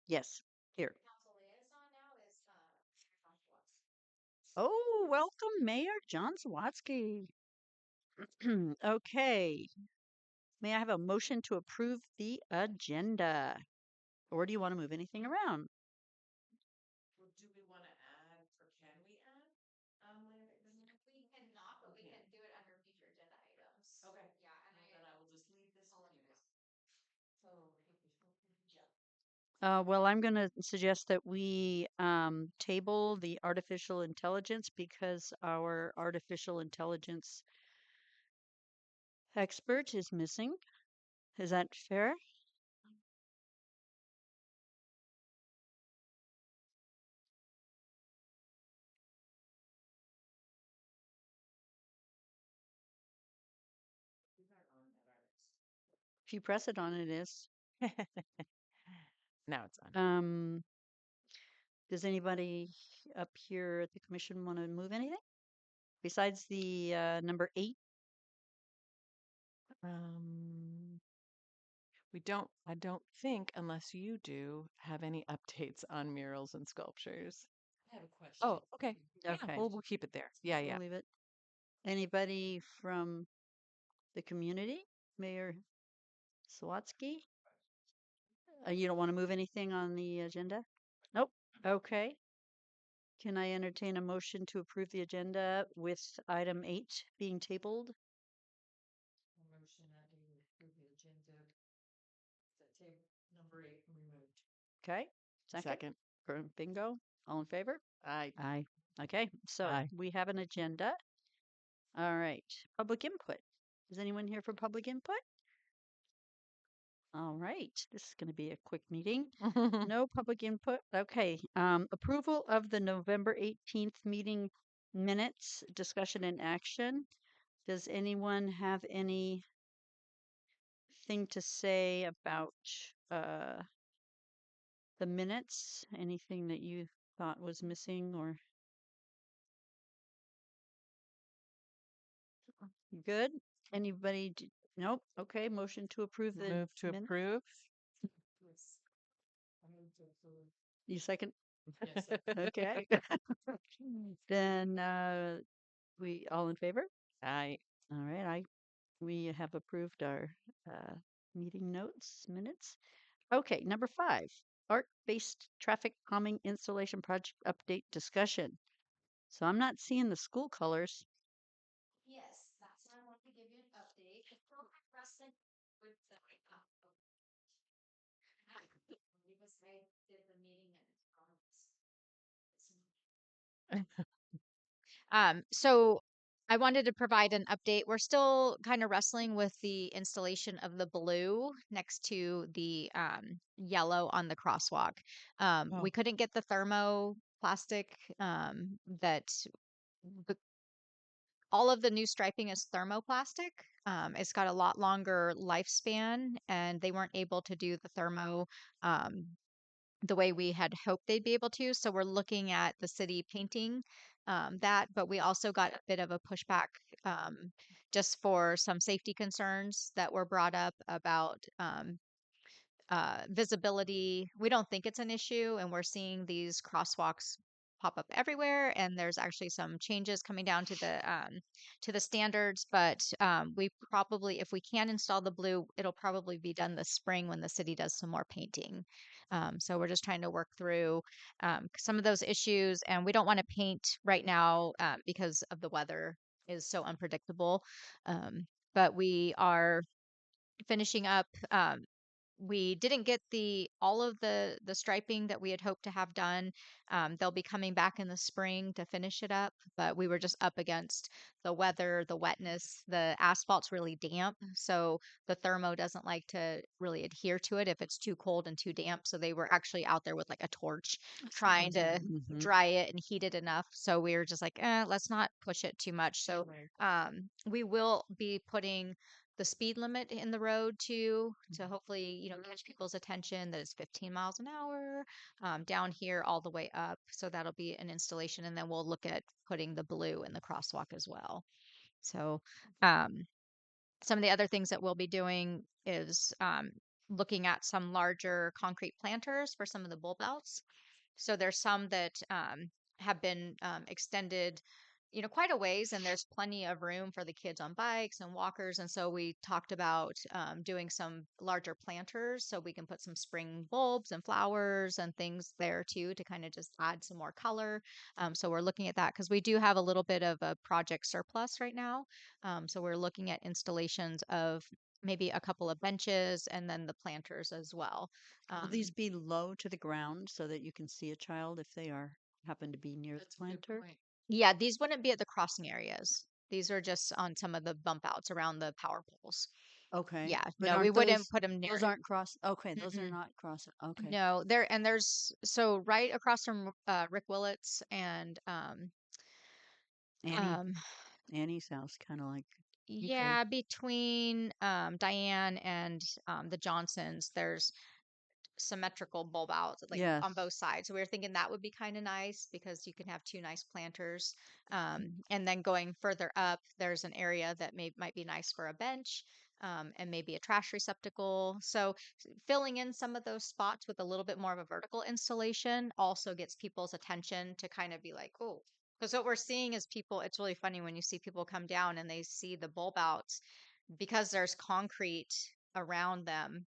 Yes, here. Oh, welcome, Mayor John Sawatsky. Okay. May I have a motion to approve the agenda? Or do you want to move anything around? Well, I'm going to suggest that we table the artificial intelligence because our artificial intelligence expert is missing. Is that fair? If you press it on, it is. Now it's on. Does anybody up here at the commission want to move anything besides the number 8? I don't think, unless you do, have any updates on murals and sculptures. I have a question. Oh, okay. Yeah, Okay. we'll keep it there. Yeah, We'll yeah. leave it. Anybody from the community? Mayor Sawatsky? You don't want to move anything on the agenda? Nope. Okay. Can I entertain a motion to approve the agenda with item 8 being tabled? A motion that we approve the agenda. That table number 8 removed. Okay. Second. Bingo. All in favor? I Aye. Okay. So Aye. we have an agenda. All right. Public input. Is anyone here for public input? All right. This is going to be a quick meeting. No public input. Okay. Approval of the November 18th meeting minutes, discussion and action. Does anyone have anything to say about the minutes? Anything that you thought was missing or good? Anybody? Nope. Okay. Motion to approve the Move to minutes. approve. Yes. I move to approve. You second? Yes. Okay. Then we all in favor? I All right. We have approved our meeting notes minutes. Okay, number 5, art-based traffic calming installation project update discussion. So I'm not seeing the school colors. Yes, that's why I want to give you an update. It's still progressing with the because I did the meeting and so I wanted to provide an update. We're still kind of wrestling with the installation of the blue next to the yellow on the crosswalk. We couldn't get the thermoplastic that the all of the new striping is thermoplastic. It's got a lot longer lifespan, and they weren't able to do the thermo um, the way we had hoped they'd be able to. So we're looking at the city painting that, but we also got a bit of a pushback just for some safety concerns that were brought up about visibility. We don't think it's an issue, and we're seeing these crosswalks pop up everywhere. And there's actually some changes coming down to the standards. But we probably, if we can install the blue, it'll probably be done this spring when the city does some more painting. So we're just trying to work through some of those issues, and we don't want to paint right now because of the weather is so unpredictable. But we are finishing up. We didn't get the all of the striping that we had hoped to have done. They'll be coming back in the spring to finish it up, but we were just up against the weather, the wetness. The asphalt's really damp, so the thermo doesn't like to really adhere to it if it's too cold and too damp. So they were actually out there with like a torch trying to Mhm. dry it and heat it enough. So we were just like, let's not push it too much. So we will be putting the speed limit in the road too, to hopefully, catch people's attention that it's 15 miles an hour down here all the way up. So that'll be an installation. And then we'll look at putting the blue in the crosswalk as well. So, some of the other things that we'll be doing is looking at some larger concrete planters for some of the bulb outs. So there's some that have been extended, quite a ways, and there's plenty of room for the kids on bikes and walkers. And so we talked about doing some larger planters so we can put some spring bulbs and flowers and things there too to kind of just add some more color. So we're looking at that because we do have a little bit of a project surplus right now. So we're looking at installations of maybe a couple of benches and then the planters as well. Will these Um, be low to the ground so that you can see a child if they are happen to be near the That's a good planter? point. Yeah, these wouldn't be at the crossing areas. These are just on some of the bump outs around the power poles. Okay. Yeah, But no, we aren't wouldn't those put them those near. aren't cross okay, those are Mm-mm. not cross okay. No, there's so right across from Rick Willits and Annie um Annie's house kind of like okay. yeah, between Diane and the Johnsons, there's symmetrical bulb outs like on Yes. both sides. So we were thinking that would be kind of nice because you can have two nice planters. And then going further up, there's an area that might be nice for a bench. And maybe a trash receptacle. So filling in some of those spots with a little bit more of a vertical installation also gets people's attention to kind of be like, oh, because what we're seeing is people, it's really funny when you see people come down and they see the bulb outs because there's concrete around them,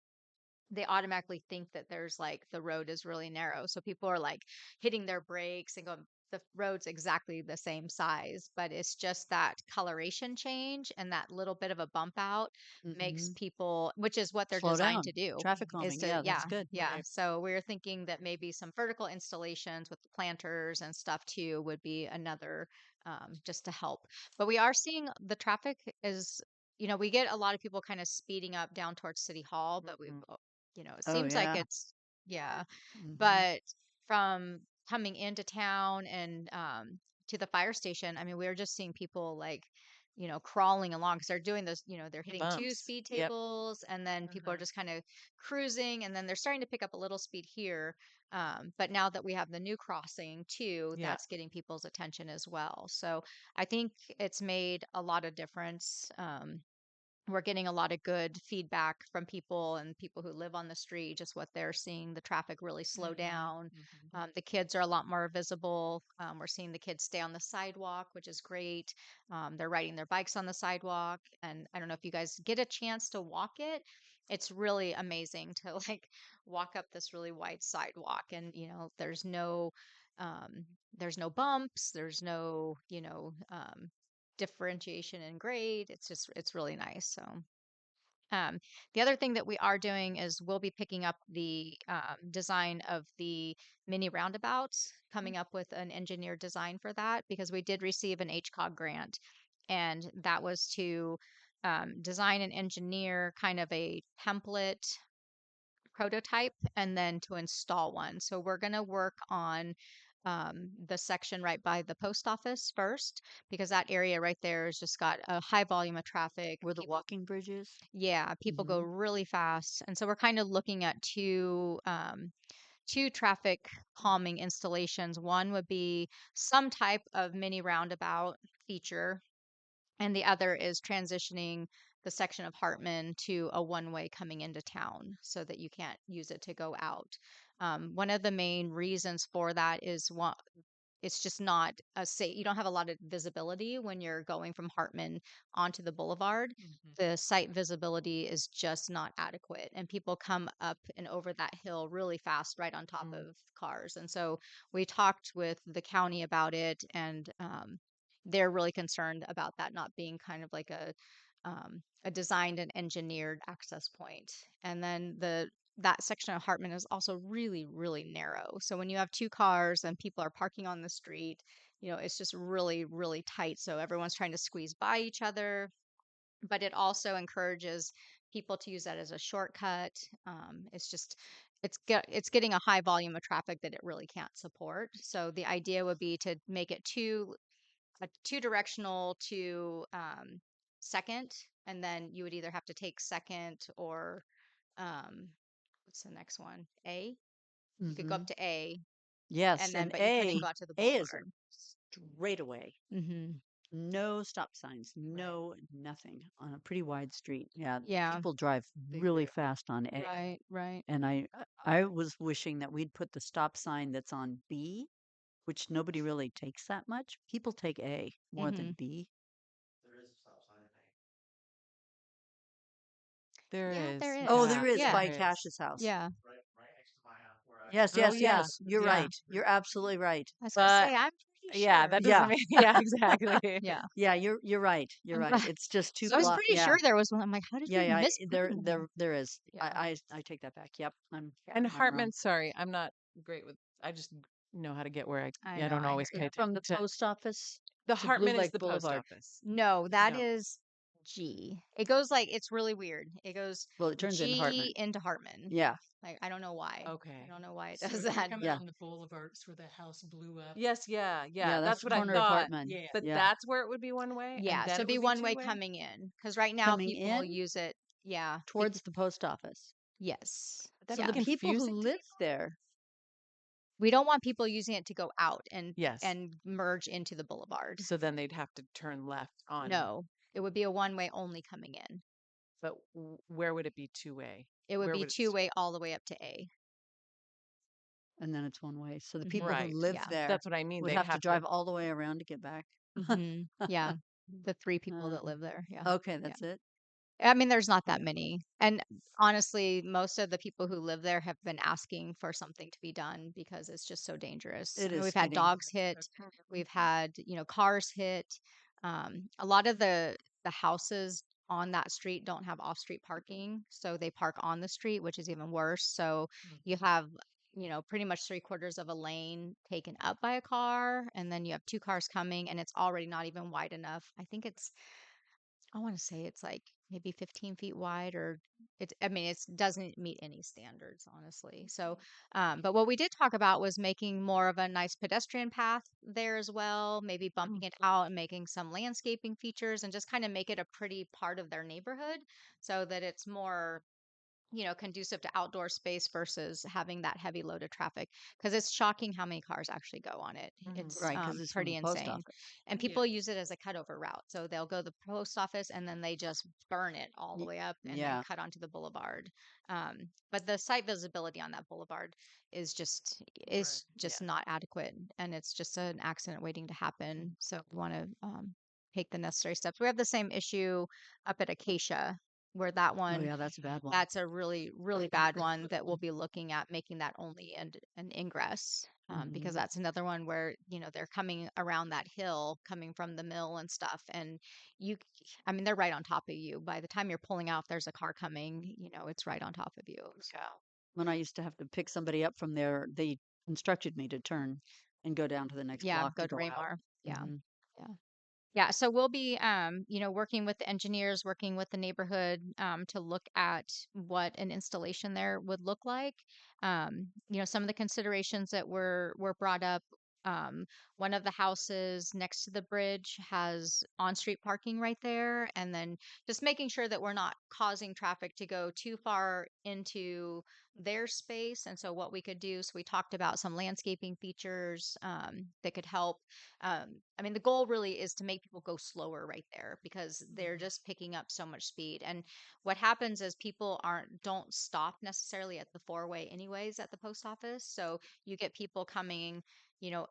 they automatically think that there's like the road is really narrow. So people are like hitting their brakes and going, the road's exactly the same size, but it's just that coloration change and that little bit of a bump out makes Mhm. people, which is what they're Slow designed to down. do, Traffic is calming. to, Yeah, that's yeah, good. yeah. Right. So we are thinking that maybe some vertical installations with the planters and stuff too would be another just to help. But we are seeing the traffic is, we get a lot of people kind of speeding up down towards City Hall, but we've Mhm. it Oh seems like yeah. it's, yeah, Mhm. but from coming into town and to the fire station, I mean, we were just seeing people like, crawling along because they're doing those, they're The hitting two bumps. speed Yep. tables and then people are Mhm. just kind of cruising and then they're starting to pick up a little speed here. But now that we have the new crossing too, Yeah. that's getting people's attention as well. So I think it's made a lot of difference. We're getting a lot of good feedback from people and people who live on the street, just what they're seeing the traffic really slow Mhm. down. Mhm. The kids are a lot more visible. We're seeing the kids stay on the sidewalk, which is great. They're riding their bikes on the sidewalk. And I don't know if you guys get a chance to walk it. It's really amazing to like walk up this really wide sidewalk and, um, there's no bumps, there's no, differentiation in grade. It's really nice. So the other thing that we are doing is we'll be picking up the design of the mini roundabouts, coming up with an engineered design for that because we did receive an HCOG grant, and that was to design and engineer kind of a template prototype and then to install one. So we're going to work on the section right by the post office first because that area right there has just got a high volume of traffic. Where the People, walking bridge is? yeah, people go Mhm. really fast, and so we're kind of looking at two traffic calming installations. One would be some type of mini roundabout feature and the other is transitioning the section of Hartman to a one-way coming into town so that you can't use it to go out. One of the main reasons for that is one, it's just not a safe. You don't have a lot of visibility when you're going from Hartman onto the boulevard. Mhm. The site visibility is just not adequate, and people come up and over that hill really fast, right on top Mm. of cars. And so we talked with the county about it, and they're really concerned about that not being kind of like a designed and engineered access point. And then that section of Hartman is also really, really narrow. So when you have two cars and people are parking on the street, it's just really, really tight. So everyone's trying to squeeze by each other, but it also encourages people to use that as a shortcut. It's just it's getting a high volume of traffic that it really can't support. So the idea would be to make it a two directional to second, and then you would either have to take second or um, what's the next one? A. You could go up Mhm. to A, Yes, and then and but you couldn't go out to the A is a boulevard. straightaway. Hmm. No stop signs, no nothing on a pretty wide street. Yeah, Yeah. people drive They really do. fast on A. Right. Right. And I was wishing that we'd put the stop sign that's on B, which nobody really takes that much. People take A more Mm-hmm. than B. There Yeah, is. there Oh, is. Yeah, there is Yeah. there by is. Cash's house. Yeah. Yes, Oh, yes, yeah. yes. You're Yeah. right. You're absolutely right. I was gonna But say, I'm pretty yeah, sure. that doesn't Yeah, mean, yeah, exactly. Yeah. yeah. You're right. You're I'm right. glad. It's just two I was block. pretty Yeah, sure there was one. I'm like, how did yeah, we yeah. miss putting one there? There is. Yeah. I take that back. Yep, And I'm wrong. Hartman, sorry, I'm not great with, I just know how to get where I yeah, I know. don't I hear always you. pay From the attention. post office The to Blue Hartman is Lake the post Boulevard. office. No, that No. is G. It goes like it's really weird. It goes Well, it turns into Hartman. G into Hartman. Yeah, Like I don't know why. I Okay. don't know why it So does if you're that. coming yeah, on the boulevard, it's where the house blew up. Yes, yeah, yeah. yeah. That's That's the what I corner of thought. Hartman. Yeah. But Yeah, that's where it would be one way, and Yeah, then so it it'd be would be one two way way. coming in because right now coming people in use it. Yeah. towards the post office. Yes. Would that So be the Yeah. people who confusing to live people? there, We don't want people using it to go out Yes. and merge into the boulevard. So then they'd have to turn left on. No, it would be a one way only coming in. But where would it be two way? It would Where be would it? two way all the way up to A. and then it's one way. So the Mhm. people who Right. live Yeah. there That's what I mean. would They'd have to have to. drive all the way around to get back. Yeah. The three people that Uh, live there. Yeah. okay, Yeah. that's it. I mean, there's not that Yeah, many. And honestly, most of the people who live there have been asking for something to be done because it's just so dangerous. it I mean, is we've had speeding. dogs hit, we've had, cars hit. A lot of the houses on that street don't have off-street parking, so they park on the street, which is even worse. So you have, pretty much three-quarters of a lane taken up by a car, and then you have two cars coming, and it's already not even wide enough. I want to say it's like maybe 15 feet wide or I mean, it doesn't meet any standards, honestly. So, but what we did talk about was making more of a nice pedestrian path there as well, maybe bumping it out and making some landscaping features and just kind of make it a pretty part of their neighborhood so that it's more conducive to outdoor space versus having that heavy load of traffic because it's shocking how many cars actually go on it. It's Right, because it's from pretty the post insane. office. And Yeah. people use it as a cutover route. So they'll go to the post office and then they just burn it all the Y- way up and then Yeah, cut onto the boulevard. But the site visibility on that boulevard is just Yeah. not adequate and it's just an accident waiting to happen. So we want to take the necessary steps. We have the same issue up at Acacia where that oh one yeah, that's a bad one. that's a really, really bad one that we'll be looking at making that only an ingress because Mhm. that's another one where they're coming around that hill, coming from the mill and stuff, and you, I mean, they're right on top of you. By the time you're pulling out, if there's a car coming, it's right on top of you. So When I used to have to pick somebody up from there, they instructed me to turn and go down to the next yeah, block go to to go out. Raymar. Yeah, Mhm. yeah. Yeah, so we'll be, working with the engineers, working with the neighborhood to look at what an installation there would look like. Some of the considerations that were brought up. Um, One of the houses next to the bridge has on-street parking right there, and then just making sure that we're not causing traffic to go too far into their space. And so, what we could do, so we talked about some landscaping features that could help. I mean, the goal really is to make people go slower right there because they're just picking up so much speed. And what happens is people don't stop necessarily at the four-way anyways at the post office. So you get people coming,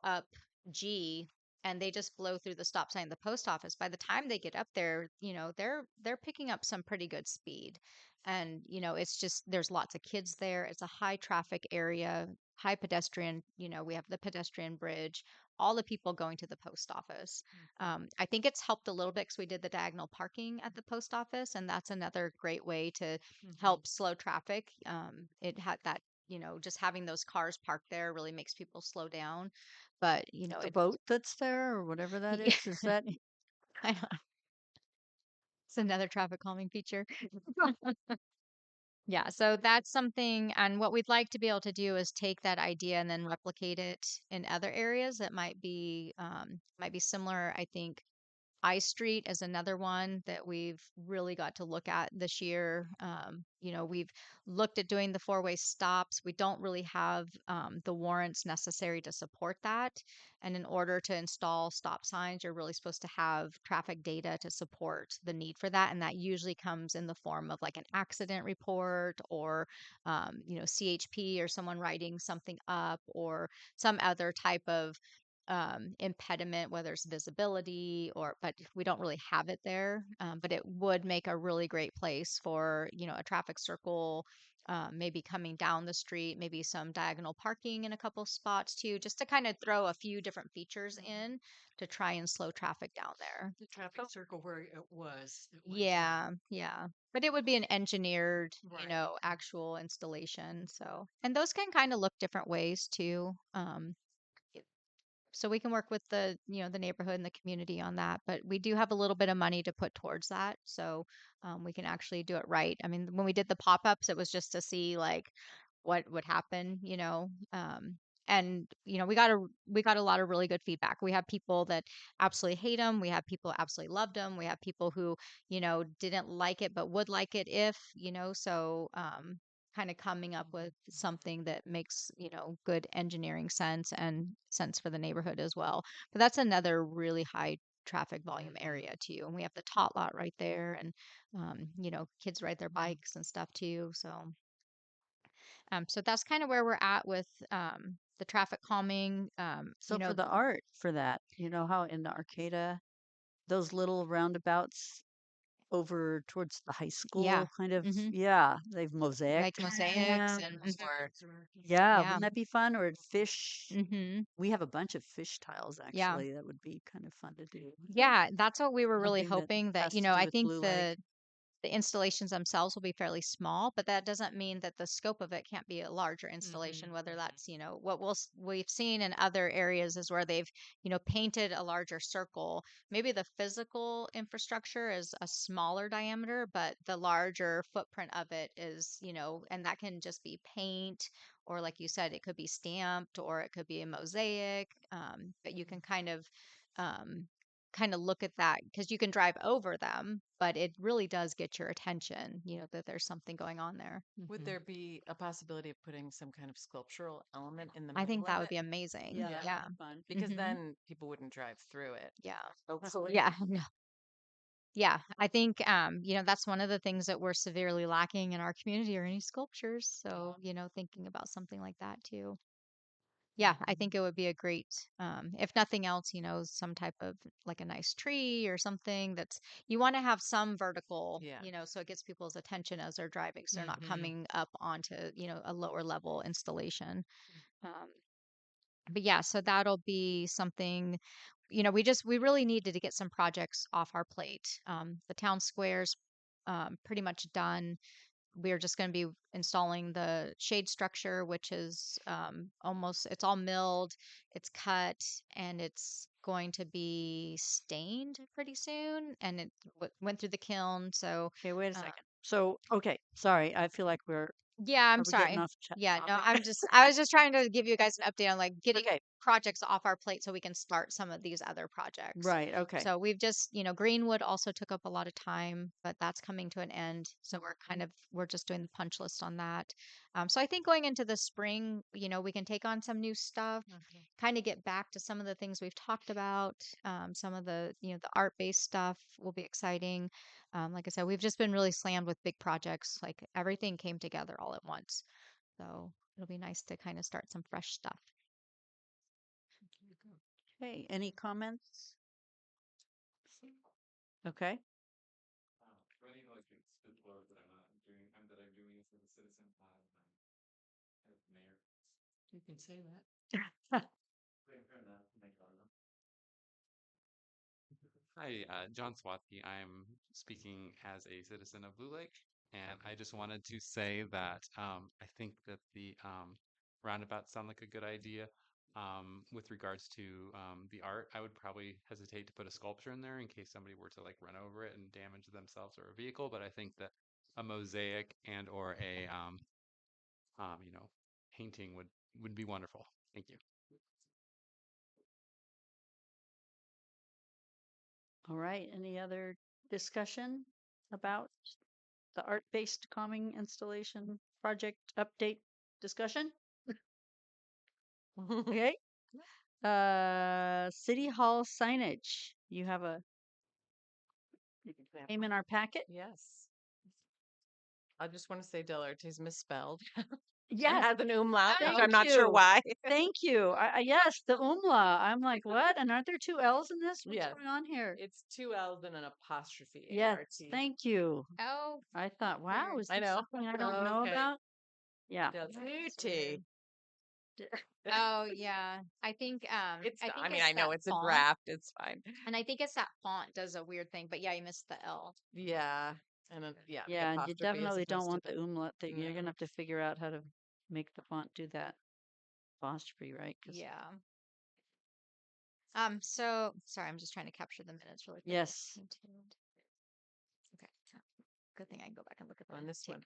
up G and they just blow through the stop sign at the post office. By the time they get up there, they're picking up some pretty good speed. And it's just there's lots of kids there. It's a high traffic area, high pedestrian, we have the pedestrian bridge, all the people going to the post office. I think it's helped a little bit because we did the diagonal parking at the post office, and that's another great way to help slow traffic. It had that, just having those cars parked there really makes people slow down. But, The boat that's there or whatever that yeah, is that I know. It's another traffic calming feature. Yeah, so that's something, and what we'd like to be able to do is take that idea and then replicate it in other areas that might be similar. I think I Street is another one that we've really got to look at this year. We've looked at doing the four-way stops. We don't really have the warrants necessary to support that. And in order to install stop signs, you're really supposed to have traffic data to support the need for that. And that usually comes in the form of like an accident report or, CHP or someone writing something up or some other type of impediment, whether it's visibility but we don't really have it there. But it would make a really great place for, a traffic circle, maybe coming down the street, maybe some diagonal parking in a couple spots too, just to kind of throw a few different features in to try and slow traffic down there. The traffic circle where it was at one time. Yeah, yeah. But it would be an engineered, Right. actual installation. So, and those can kind of look different ways too. So we can work with the neighborhood and the community on that, but we do have a little bit of money to put towards that, so we can actually do it right. I mean, when we did the pop-ups, it was just to see like what would happen, and we got a lot of really good feedback. We have people that absolutely hate them. We have people absolutely loved them. We have people who didn't like it but would like it if, so kind of coming up with something that makes, good engineering sense and sense for the neighborhood as well. But that's another really high traffic volume area too. And we have the tot lot right there and, kids ride their bikes and stuff too. So that's kind of where we're at with, the traffic calming. So for the art for that, you know how in the Arcata, those little roundabouts over towards the high yeah, school kind of, hmm yeah, they've mosaic. like mosaics Yeah. and Or Or- yeah, yeah, wouldn't that be fun? Or fish. hmm We have a bunch of fish tiles yeah. actually that would be kind of fun to do. Yeah, that's what we were really Something that hoping that, has to do I with think Blue Lake. the installations themselves will be fairly small, but that doesn't mean that the scope of it can't be a larger installation, whether that's, what we've seen in other areas is where they've, painted a larger circle. Maybe the physical infrastructure is a smaller diameter, but the larger footprint of it is, and that can just be paint or like you said, it could be stamped or it could be a mosaic. But you can um, look at that because you can drive over them, but it really does get your attention, that there's something going on there. Would there be a possibility of putting some kind of sculptural element in the I think middle that of would it? be amazing. Yeah, Yeah. that Yeah. would be fun. Because Hmm. then people wouldn't drive through it. Yeah. Hopefully. Yeah. No. Yeah. I think, that's one of the things that we're severely lacking in our community are any sculptures. So, thinking about something like that too. Yeah, I think it would be a great, if nothing else, some type of like a nice tree or something that's, you want to have some vertical, Yeah. so it gets people's attention as they're driving. So they're not Mhm. coming up onto, a lower level installation. Um, but yeah, so that'll be something, we really needed to get some projects off our plate. The town square's pretty much done. We're just going to be installing the shade structure, which is it's all milled, it's cut, and it's going to be stained pretty soon. And it went through the kiln. So, Okay, wait a uh, second. So, okay, sorry. I feel like yeah, I'm are we getting sorry. off Yeah, no, topic? I was just trying to give you guys an update on like getting Okay, projects off our plate so we can start some of these other projects. right. Okay. So we've just, Greenwood also took up a lot of time, but that's coming to an end. So we're just doing the punch list on that. So I think going into the spring, we can take on some new stuff, kind of get back to some of the things we've talked about. Some of the art-based stuff will be exciting. Like I said, we've just been really slammed with big projects. Like everything came together all at once. So it'll be nice to kind of start some fresh stuff. Okay, any comments? Okay. For any like spit work that I'm doing as a citizen, as mayor. You can say that. Fair enough. Hi, John Swatsky. I'm speaking as a citizen of Blue Lake, and I just wanted to say that I think that the roundabouts sound like a good idea. With regards to the art, I would probably hesitate to put a sculpture in there in case somebody were to like run over it and damage themselves or a vehicle. But I think that a mosaic and or a you know, painting would be wonderful. Thank you. All right. Any other discussion about the art-based calming installation project update discussion? Okay. City Hall signage. You have a name in our packet? Yes. I just want to say Del Arte's misspelled. It Yes. has an umlaut, which Thank I'm not sure you. why. Thank you. Yes, the umla. I'm like, what? And aren't there two L's in this? What's Yes. going on here? It's two L's and an apostrophe. Yes, A-R-T. thank you. Oh, I thought, wow, weird. is I this know. something I don't know Okay. about? Yeah. Del That's Arte. Oh yeah. I think It's, I think I mean, it's I know that it's a font, draft. It's fine. and I think it's that font does a weird thing. But yeah, you missed the L. Yeah. And then, yeah, the Yeah, and you apostrophe as definitely don't opposed to want the umlaut that you're no. gonna have to figure out how to make the font do that apostrophe, right? 'Cause Yeah. So sorry, I'm just trying to capture the minutes really quick. yes. Maintained. Okay. Good thing I can go back and look at On the this tape. one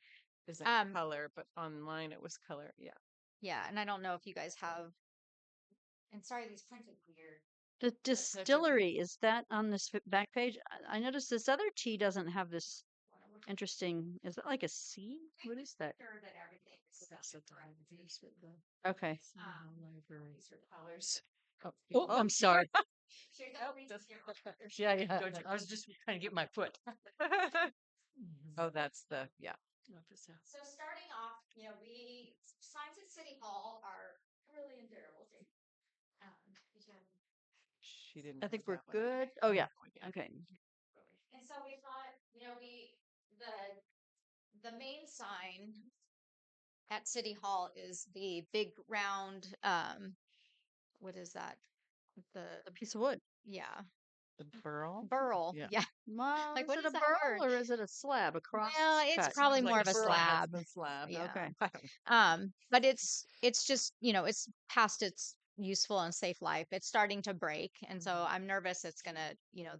isn't Um, color, but online it was color. Yeah. Yeah, and I don't know if you guys have. And sorry, these printed weird. The distillery, is that on this back page? I noticed this other T doesn't have this interesting, is it like a C? What is that? Sure that everything is That's at the home base with the Okay. library. colors. Oh, I'm sorry. Yeah, yeah. I was just trying to get my foot. Oh, that's the, yeah. So starting off, we signs at City Hall are really in terrible shape. She didn't. I think have we're that one. good. Oh yeah. Yeah. Okay. And so we thought, the main sign at City Hall is the big round what is that? The A piece of wood. yeah. The burl? Burl. Yeah. Yeah. Well, Like is what it is a that burl word? or is it a slab, a cross Well, it's cut? probably Like more a of a burl slab. than slab. Yeah. Okay. But it's just, it's past its useful and safe life. It's starting to break. And so I'm nervous it's gonna,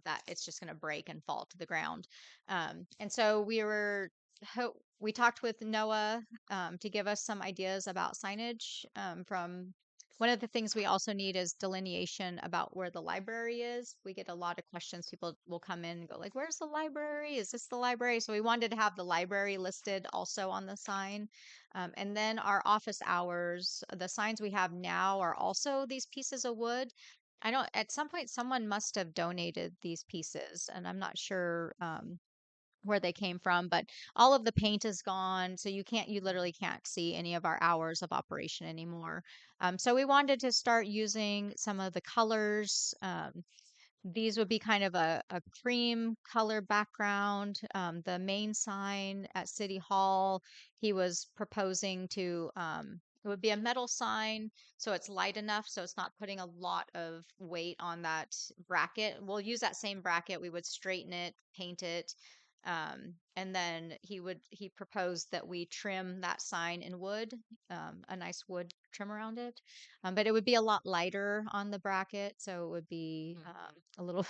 that it's just gonna break and fall to the ground. And so we talked with Noah to give us some ideas about signage. From one of the things we also need is delineation about where the library is. We get a lot of questions. People will come in and go like, "Where's the library? Is this the library?" So we wanted to have the library listed also on the sign. And then our office hours, the signs we have now are also these pieces of wood. I know at some point someone must have donated these pieces, and I'm not sure where they came from, but all of the paint is gone. So you literally can't see any of our hours of operation anymore. So we wanted to start using some of the colors. These would be kind of a cream color background. The main sign at City Hall, he was proposing to, it would be a metal sign, so it's light enough, so it's not putting a lot of weight on that bracket. We'll use that same bracket. We would straighten it, paint it, and then he proposed that we trim that sign in wood, a nice wood trim around it. But it would be a lot lighter on the bracket, so it would be a little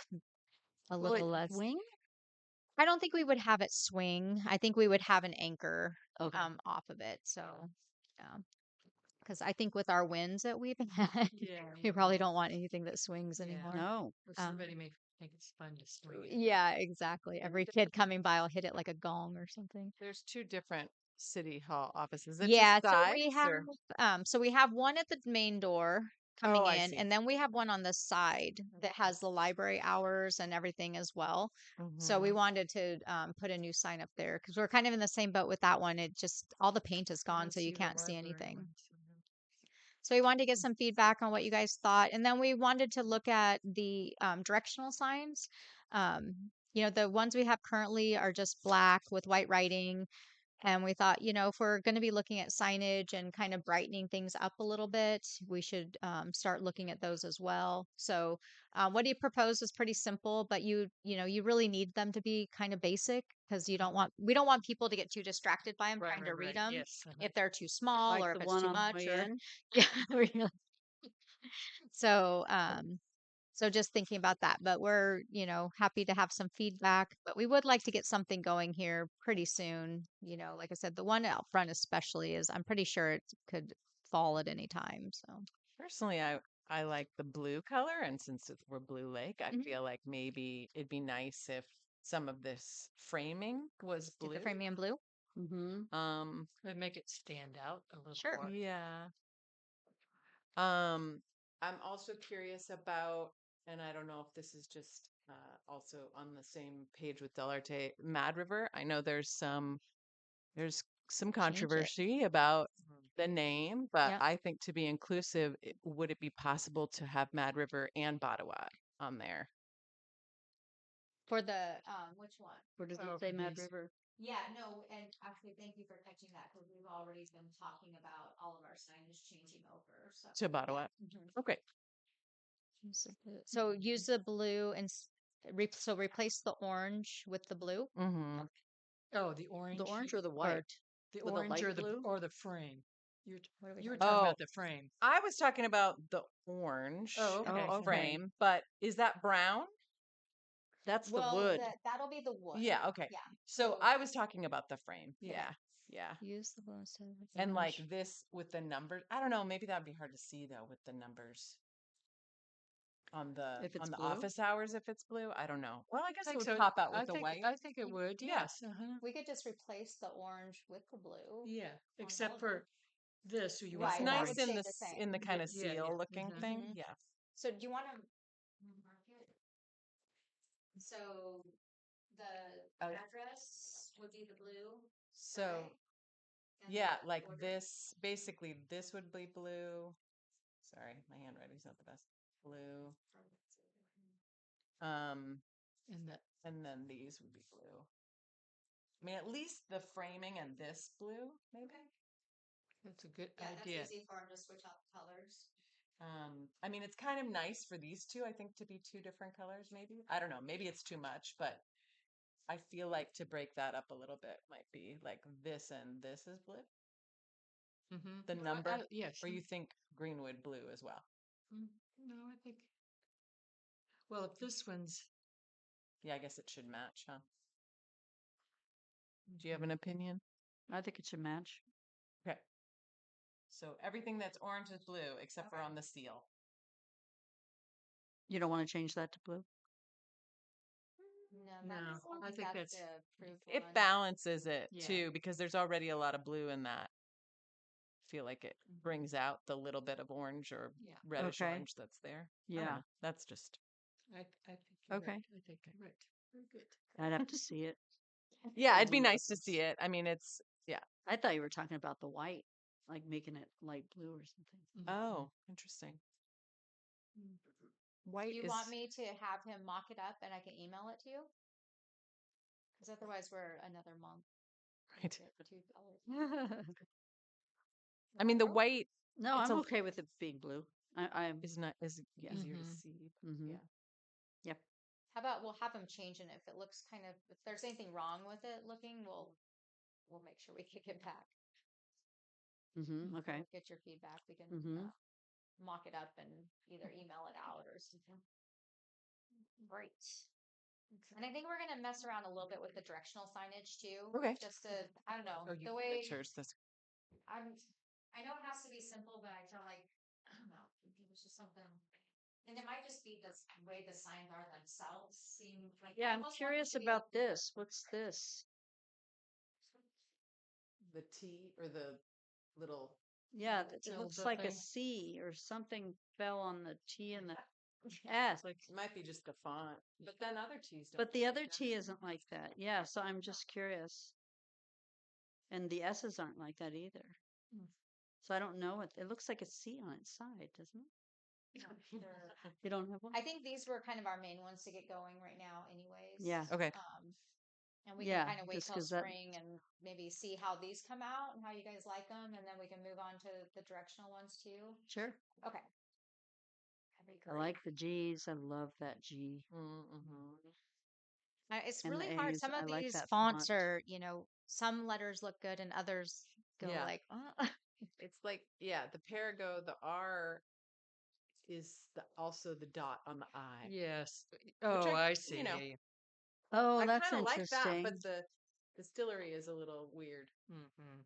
a Will it little less. swing? I don't think we would have it swing. I think we would have an anchor Okay. off of it. So, yeah, because I think with our winds that we've had, Yeah. we probably don't want anything that swings Yeah. anymore. No. Or Um, somebody may think it's fun to swing it. Yeah, exactly. Every kid coming by will hit it like a gong or something. There's two different city hall offices. Is it Yeah, just sides or? so we have one at the main door coming Oh, I in, see. and then we have one on the side that has the library hours and everything as well. So we Mhm. wanted to put a new sign up there because we're kind of in the same boat with that one. It just all the paint is I gone, don't so you the can't see library anything. one, so no. So we wanted to get some feedback on what you guys thought, and then we wanted to look at the directional signs. The ones we have currently are just black with white writing. And we thought, if we're going to be looking at signage and kind of brightening things up a little bit, we should start looking at those as well. So, what he proposed is pretty simple, but you really need them to be kind of basic because we don't want people to get too distracted by them Right, trying to right, read right. them Yes. if they're too small Like or the if it's one too on the much way or in? yeah. So, so just thinking about that, but we're, happy to have some feedback, but we would like to get something going here pretty soon. Like I said, the one out front especially I'm pretty sure it could fall at any time. So Personally, I like the blue color, and since we're Blue Lake, I Mhm. feel like maybe it'd be nice if some of this framing was Do blue. the framing in blue? Mm-hmm. Would make it stand out a little Sure. more. Yeah. I'm also curious about, and I don't know if this is just also on the same page with Delarte, Mad River. I know there's some Change it. controversy about the name, but Yep. I think to be inclusive, would it be possible to have Mad River and Bottowa on there? For the which one? Where does Oh, it say for Mad these. River? Yeah, no, and actually thank you for catching that because we've already been talking about all of our signage changing over. So To Bottowa. Okay. So use the blue and so replace the orange with the blue. Mm-hmm. Oh, the orange. The orange or the Or white? The with a orange light or the blue? frame. You're what are we you were talking talking Oh, about the frame. I was talking about the orange Oh, okay. Oh, okay. frame, but is that brown? That's the Well, wood. that'll be the wood. Yeah, okay. Yeah. So I was talking about the frame. Yeah. Yeah. Use the blue instead of the And like orange. this with the numbers. I don't know, maybe that'd be hard to see though with the numbers on If it's the blue? office hours if it's blue. I don't know. Well, I guess it think would so. pop out with the white. I think it would. Yeah. Yes. Uh-huh. We could just replace the orange with the blue. Yeah. all Except of for them. this, you It's want Right, that nice would orange. in stay the the same. in the kind of Yeah, seal yeah. looking Mhm. thing. Mhm. Yeah. So do you want to mark it? So the Oh. address would be the blue. So right? And yeah, the like order- this basically this would be blue. Sorry, my handwriting's not the best. Blue. And that. And then these would be blue. I mean, at least the framing and this blue, maybe. That's a good Yeah, idea. that's easy for them to switch out the colors. I mean, it's kind of nice for these two, I think, to be two different colors, maybe. I don't know. Maybe it's too much, but I feel like to break that up a little bit might be like this and this is blue. Mm-hmm. The number. Yes. Or you think Greenwood blue as well? No, I think. Well, if this one's. Yeah, I guess it should match, huh? Do you have an opinion? I think it should match. Okay. So everything that's orange is blue except for on the seal. You don't want to change that to blue? No, I think that's. the approved It one. balances it Yeah. too because there's already a lot of blue in that. I feel like it brings out the little bit of orange or Yeah. reddish Okay. orange that's there. I don't Yeah. know. That's just I think you're Okay. right. I think you're right. Very good. I'd have to see it. yeah, it'd All be the nice to buttons. see it. I mean, it's yeah. I thought you were talking about the white, like making it light blue or something. Oh, interesting. White Do you is want me to have him mock it up and I can email it to you? Because otherwise we're another month. right. $2. I mean, the white No, It's I'm a- okay with it being blue. I'm is not is Yeah. easier to Mhm. see. Mm-hmm. Yeah. Yep. How about we'll have him change it if it looks kind of if there's anything wrong with it looking, we'll make sure we kick it back. Mm-hmm. Okay. We'll get your feedback. We can Mm-hmm. mock it up and either email it out or something. Great. And I think we're gonna mess around a little bit with the directional signage too. Okay. Just to I don't know Oh, you- the way Pictures. That's I know it has to be simple, but I feel like I don't know. It was just something. And it might just be the way the signs are themselves seem like Yeah, I I'm almost want it curious to be about this. What's this? the T or the little. Yeah, Little it looks tilde like a thing. C or something fell on the T and the S. Like It might be just the font, but then other T's don't. But the look other like that. T isn't like that. Yeah, so I'm just curious. And the S's aren't like that either. Mm. So I don't know what it looks like a C on its side, doesn't it? You don't have one? I think these were kind of our main ones to get going right now, anyways. Yeah. Okay. And we Yeah, can kind of wait just till 'cause that- spring and maybe see how these come out and how you guys like them, and then we can move on to the directional ones too. Sure. Okay. That'd be I like the G's. I love that G. Mm-hmm. It's And the really hard. A's, Some I of like these that fonts font. are, some letters look good and others go Yeah. like, It's like the Perigo, the R is also the dot on the I. yes. Oh, I see. you know, Yeah. Oh, I that's kind of like that, interesting. but the distillery is a little weird. Mm-hmm.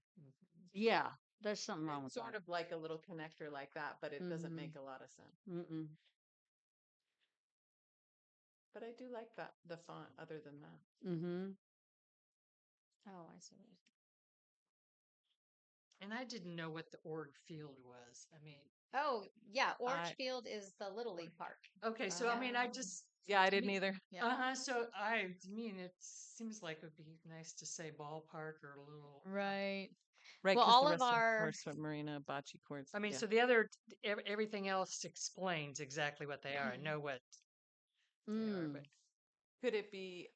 Yeah, There's something wrong with It's sort that. of like a little connector like that, but it doesn't Mhm. make a lot of sense. Mm-mm. But I do like that the font. Other than that, Mm-hmm. Oh, I see. And I didn't know what the org field was. I mean, Oh, yeah. Orange I Field is the Little League park. okay, so I mean, I Oh. just Yeah, I to didn't me- either. Yeah. So I mean, it seems like it would be nice to say ballpark or a little. Right. Right, Well, because the all of rest of our course, marina, bocce courts. I mean, yeah. so the other everything else explains exactly what they are. I know what they are, Mm. but Could it be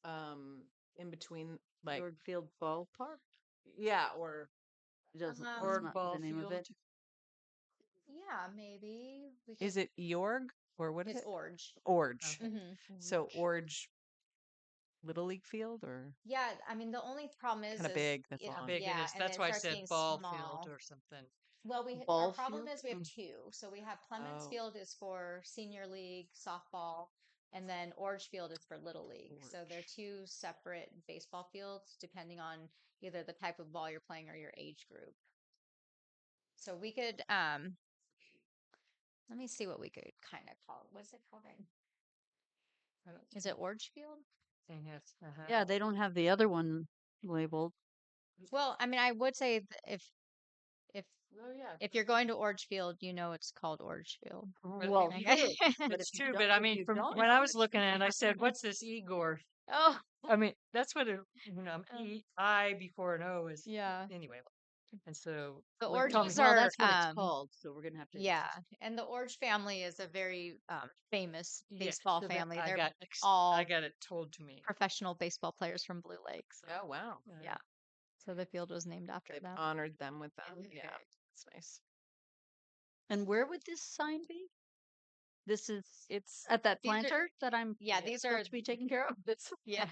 um in between, like, York Field Ballpark? yeah, or It doesn't. That's org not ball the name of field. it. yeah, maybe we could. is it Jorg or what is It's it? Orge. Orge. Okay. Mm-hmm. So Orge Little League Field or Yeah, I mean the only problem is kind of big? That's yeah, all. Big it yeah, is. and That's it why I starts said getting ball small. field or something. Well, our Ball problem field? is we have Mm. two. So we have Clements Oh, Field is for senior league softball, and then Orange Field is for little league. So they're Orge. two separate baseball fields depending on either the type of ball you're playing or your age group. So we could let me see what we could kind of call it. What's it called? Right? I don't Is it Orange Field? think that's Yeah, they don't have the other one labeled. Well, I mean, I would say if Oh yeah. if you're going to Orange Field, you know it's called Orange Field. But Well, if Okay. you, but it's if you true. don't, But I if mean, you from don't, when I was looking at it, I said, "What's this Igor?" Oh, I mean, that's what it. I before an O is yeah. anyway. And so The when you told me, Orges well, are that's what it's called. So we're gonna have to. yeah, and the Orge family is a very famous yeah, baseball so that family. I They're got all I got it told to me. professional baseball players from Blue Lake. So Oh wow. yeah. So the field was named after They've them. honored them with that. Yeah, Okay. it's nice. And where would this sign be? This is It's at that These are planter that I'm yeah, yeah. these are supposed to be taking care of. This yeah.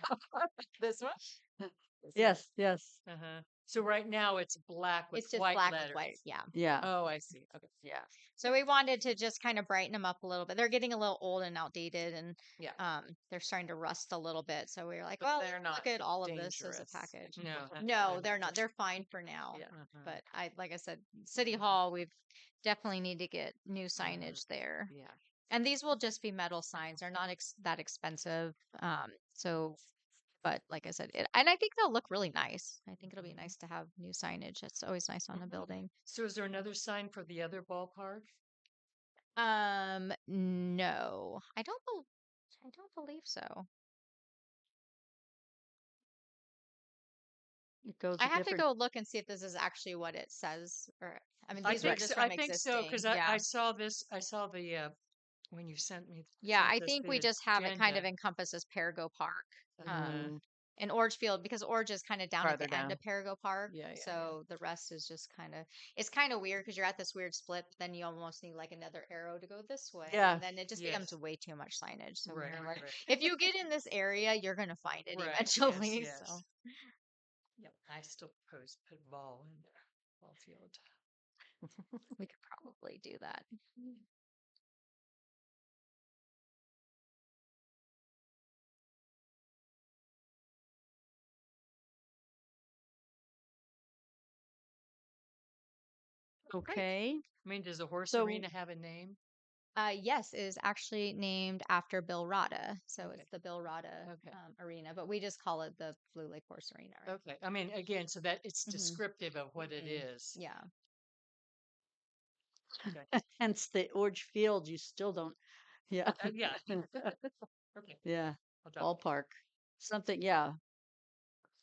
this one. Yes, yes, Uh-huh. So right now it's black with It's just white black letters. with white. Yeah. yeah, Oh, I see. Okay. yeah. So we wanted to just kind of brighten them up a little bit. They're getting a little old and outdated and Yeah. they're starting to rust a little bit. So we were like, But well, they're let's not look at all of this as a dangerous. package. No, No, they're not. They're fine for now. Yeah. Uh-huh. But like I said, City Hall, we've definitely need to get new signage there. Yeah. And these will just be metal signs. They're not that expensive. So, but like I said, and I think they'll look really nice. I think it'll be nice to have new signage. It's always nice on a building. So is there another sign for the other ballpark? No, I don't believe so. It goes I a have to different. go look and see if this is actually what it says. Or I mean, I these were think just so, from I think so existing. because Yeah. I saw this. I saw the when you sent me Yeah, sent I us think we the just have it kind of agenda. encompasses Perigo Park. Uh-huh. And Orange Field because Orange is kind of down at Farther the end down. of Perigo Park. Yeah, yeah. So the rest is just kind of it's kind of weird because you're at this weird split, but then you almost need like another arrow to go this way. Yeah. And then it just becomes Yes. way too much signage. So we Right, were like, right. if you get in this area, you're gonna find it Right, eventually. yes, So yes. Yep. I still propose put ball in there. Ball field. we could probably do that. Okay. I mean, does the horse So- arena have a name? Yes, it is actually named after Bill Rada. So Okay. it's the Bill Rada Okay. Arena, but we just call it the Blue Lake Horse Arena. Right? Okay. I mean, again, so that it's Mhm. descriptive of what it Mhm. is. Yeah. Okay. Hence the Orange Field. You still don't. Yeah. Yeah. Okay. Yeah. I'll drop it. Ballpark. Something. Yeah.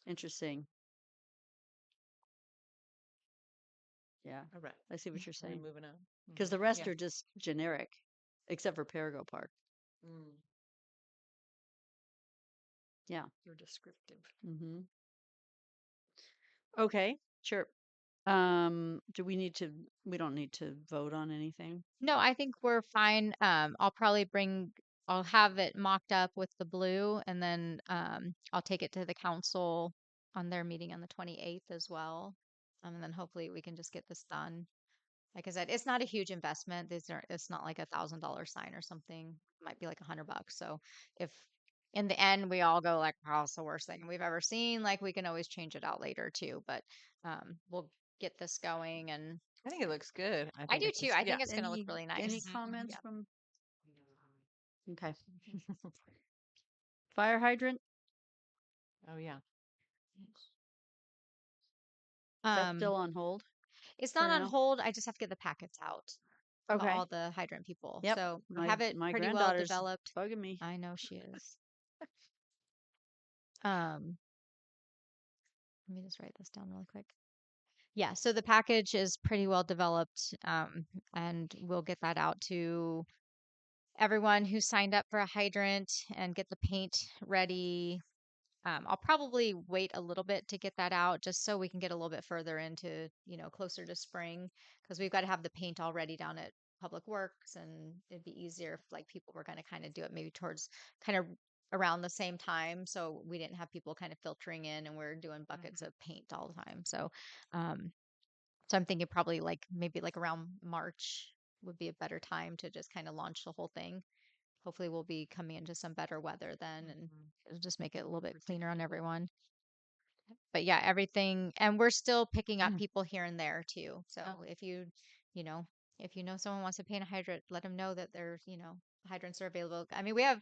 Interesting. Yeah. All right. I see what you're Are we saying. moving on? Because the rest Yeah. are just generic, except for Perigo Park. Mm. Yeah. They're descriptive. Mm-hmm. Okay. Sure. Do we need to? We don't need to vote on anything. No, I think we're fine. I'll have it mocked up with the blue and then I'll take it to the council on their meeting on the 28th as well. And then hopefully we can just get this done. Like I said, it's not a huge investment. It's not like $1,000 sign or something. It might be like $100. So if in the end we all go like, oh, it's the worst thing we've ever seen, like we can always change it out later too. But we'll get this going. And I think it looks good. I I think do it too. looks I yeah. think it's going to look really Any nice. comments Yeah. from? Okay. Fire hydrant. Oh yeah. That's Um, still on hold it's for not on now. hold. I just have to get the packets out from Okay. all the hydrant people. Yep. So I My have it my pretty well granddaughter's developed. bugging me. I know she is. Um, let me just write this down really quick. Yeah, so the package is pretty well developed, and we'll get that out to everyone who signed up for a hydrant and get the paint ready. I'll probably wait a little bit to get that out just so we can get a little bit further into, closer to spring because we've got to have the paint all ready down at Public Works, and it'd be easier if like people were going to kind of do it maybe towards kind of around the same time so we didn't have people kind of filtering in and we're doing buckets of paint all the time. Um, so I'm thinking probably like maybe like around March would be a better time to just kind of launch the whole thing. Hopefully we'll be coming into some better weather then and it'll just make it a little bit cleaner on everyone. But yeah, everything, and we're still picking up people here and there too. So you know, if you know someone wants to paint a hydrant, let them know that there's, hydrants are available. I mean, we don't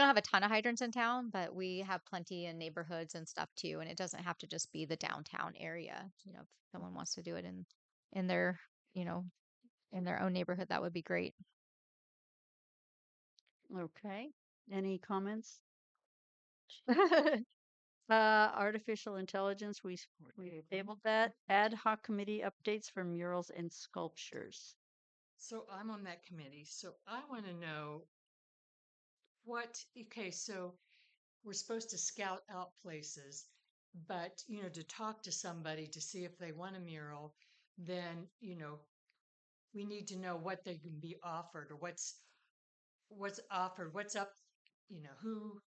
have a ton of hydrants in town, but we have plenty in neighborhoods and stuff too. And it doesn't have to just be the downtown area. If someone wants to do it in their, you know, in their own neighborhood, that would be great. Okay. Any comments? Artificial intelligence. We tabled that. Ad hoc committee updates for murals and sculptures. So I'm on that committee. So I want to know okay, so we're supposed to scout out places, but, to talk to somebody to see if they want a mural, then, we need to know what they can be offered or what's offered, what's up, who,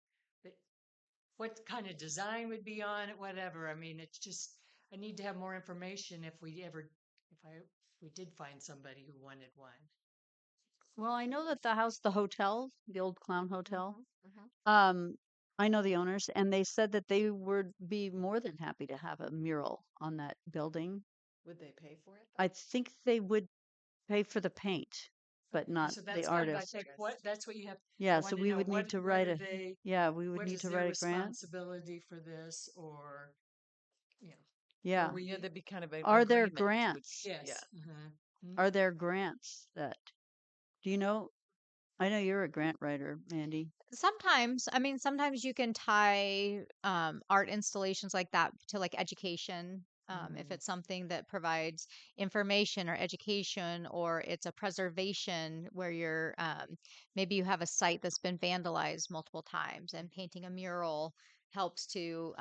the- what kind of design would be on it, whatever. I mean, it's just, I need to have more information if we did find somebody who wanted one. Well, I know that the hotel, the old Clown Hotel, Mhm. I know the owners, and they said that they would be more than happy to have a mural on that building. Would they pay for it? I think they would pay for the paint, but Okay, not so the that's kind of, I artist. think, that's what you have. I Yeah, so want to we know would need to what write are a, they, yeah, we would what need is to their write a grant. responsibility for this, or, you know, Yeah. Yeah, that'd be kind of an Are there agreement. grants? Yeah. yes. Are there grants that, do you know? I know you're a grant writer, Mandy. Sometimes, I mean, sometimes you can tie art installations like that to like education. If it's something that provides information or education, or it's a preservation where maybe you have a site that's been vandalized multiple times, and painting a mural helps to,